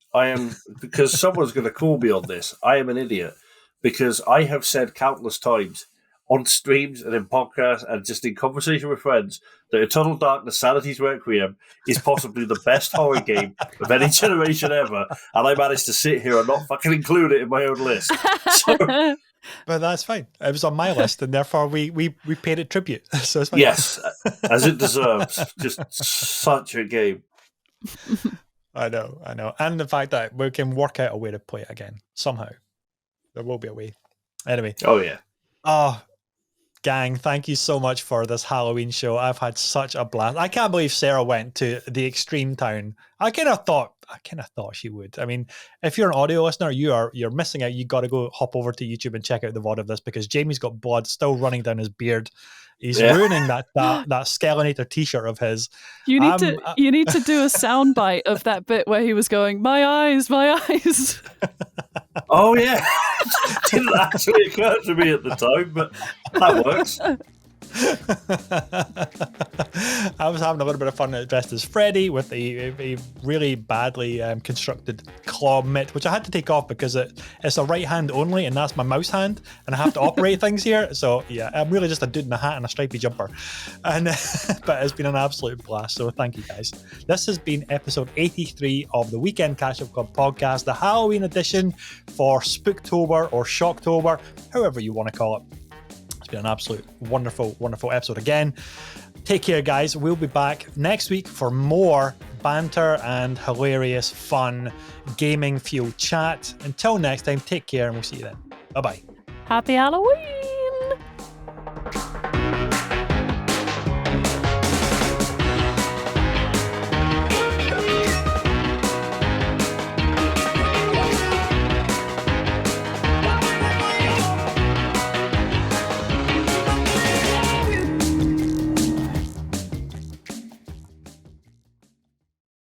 because someone's going to call me on this, I am an idiot, because I have said countless times on streams and in podcasts and just in conversation with friends that Eternal Darkness Sanity's Requiem is possibly the best horror game of any generation ever, and I managed to sit here and not fucking include it in my own list. So,
but that's fine. It was on my list, and therefore we paid it tribute. So it's fine.
Yes, as it deserves. Just such a game.
I know. And the fact that we can work out a way to play it again somehow. There will be a way. Anyway.
Oh, yeah.
Oh, gang, thank you so much for this Halloween show. I've had such a blast. I can't believe Sarah went to the Extreme Town. I kind of thought she would. I mean, if you're an audio listener, you're missing out. You got to go hop over to YouTube and check out the VOD of this because Jamie's got blood still running down his beard. He's ruining that Skelinator t-shirt of his.
You need to do a soundbite of that bit where he was going, "My eyes, my eyes."
Oh yeah, didn't actually occur to me at the time, but that works.
I was having a little bit of fun dressed as Freddy with a really badly constructed claw mitt, which I had to take off because it's a right hand only, and that's my mouse hand, and I have to operate things here. So yeah, I'm really just a dude in a hat and a stripy jumper, and but it's been an absolute blast. So thank you guys. This has been episode 83 of the Weekend Catch-Up Club podcast, the Halloween edition for Spooktober or Shocktober, however you want to call it. It's been an absolute wonderful, wonderful episode again. Take care, guys. We'll be back next week for more banter and hilarious, fun, gaming-fueled chat. Until next time, take care, and we'll see you then. Bye-bye.
Happy Halloween!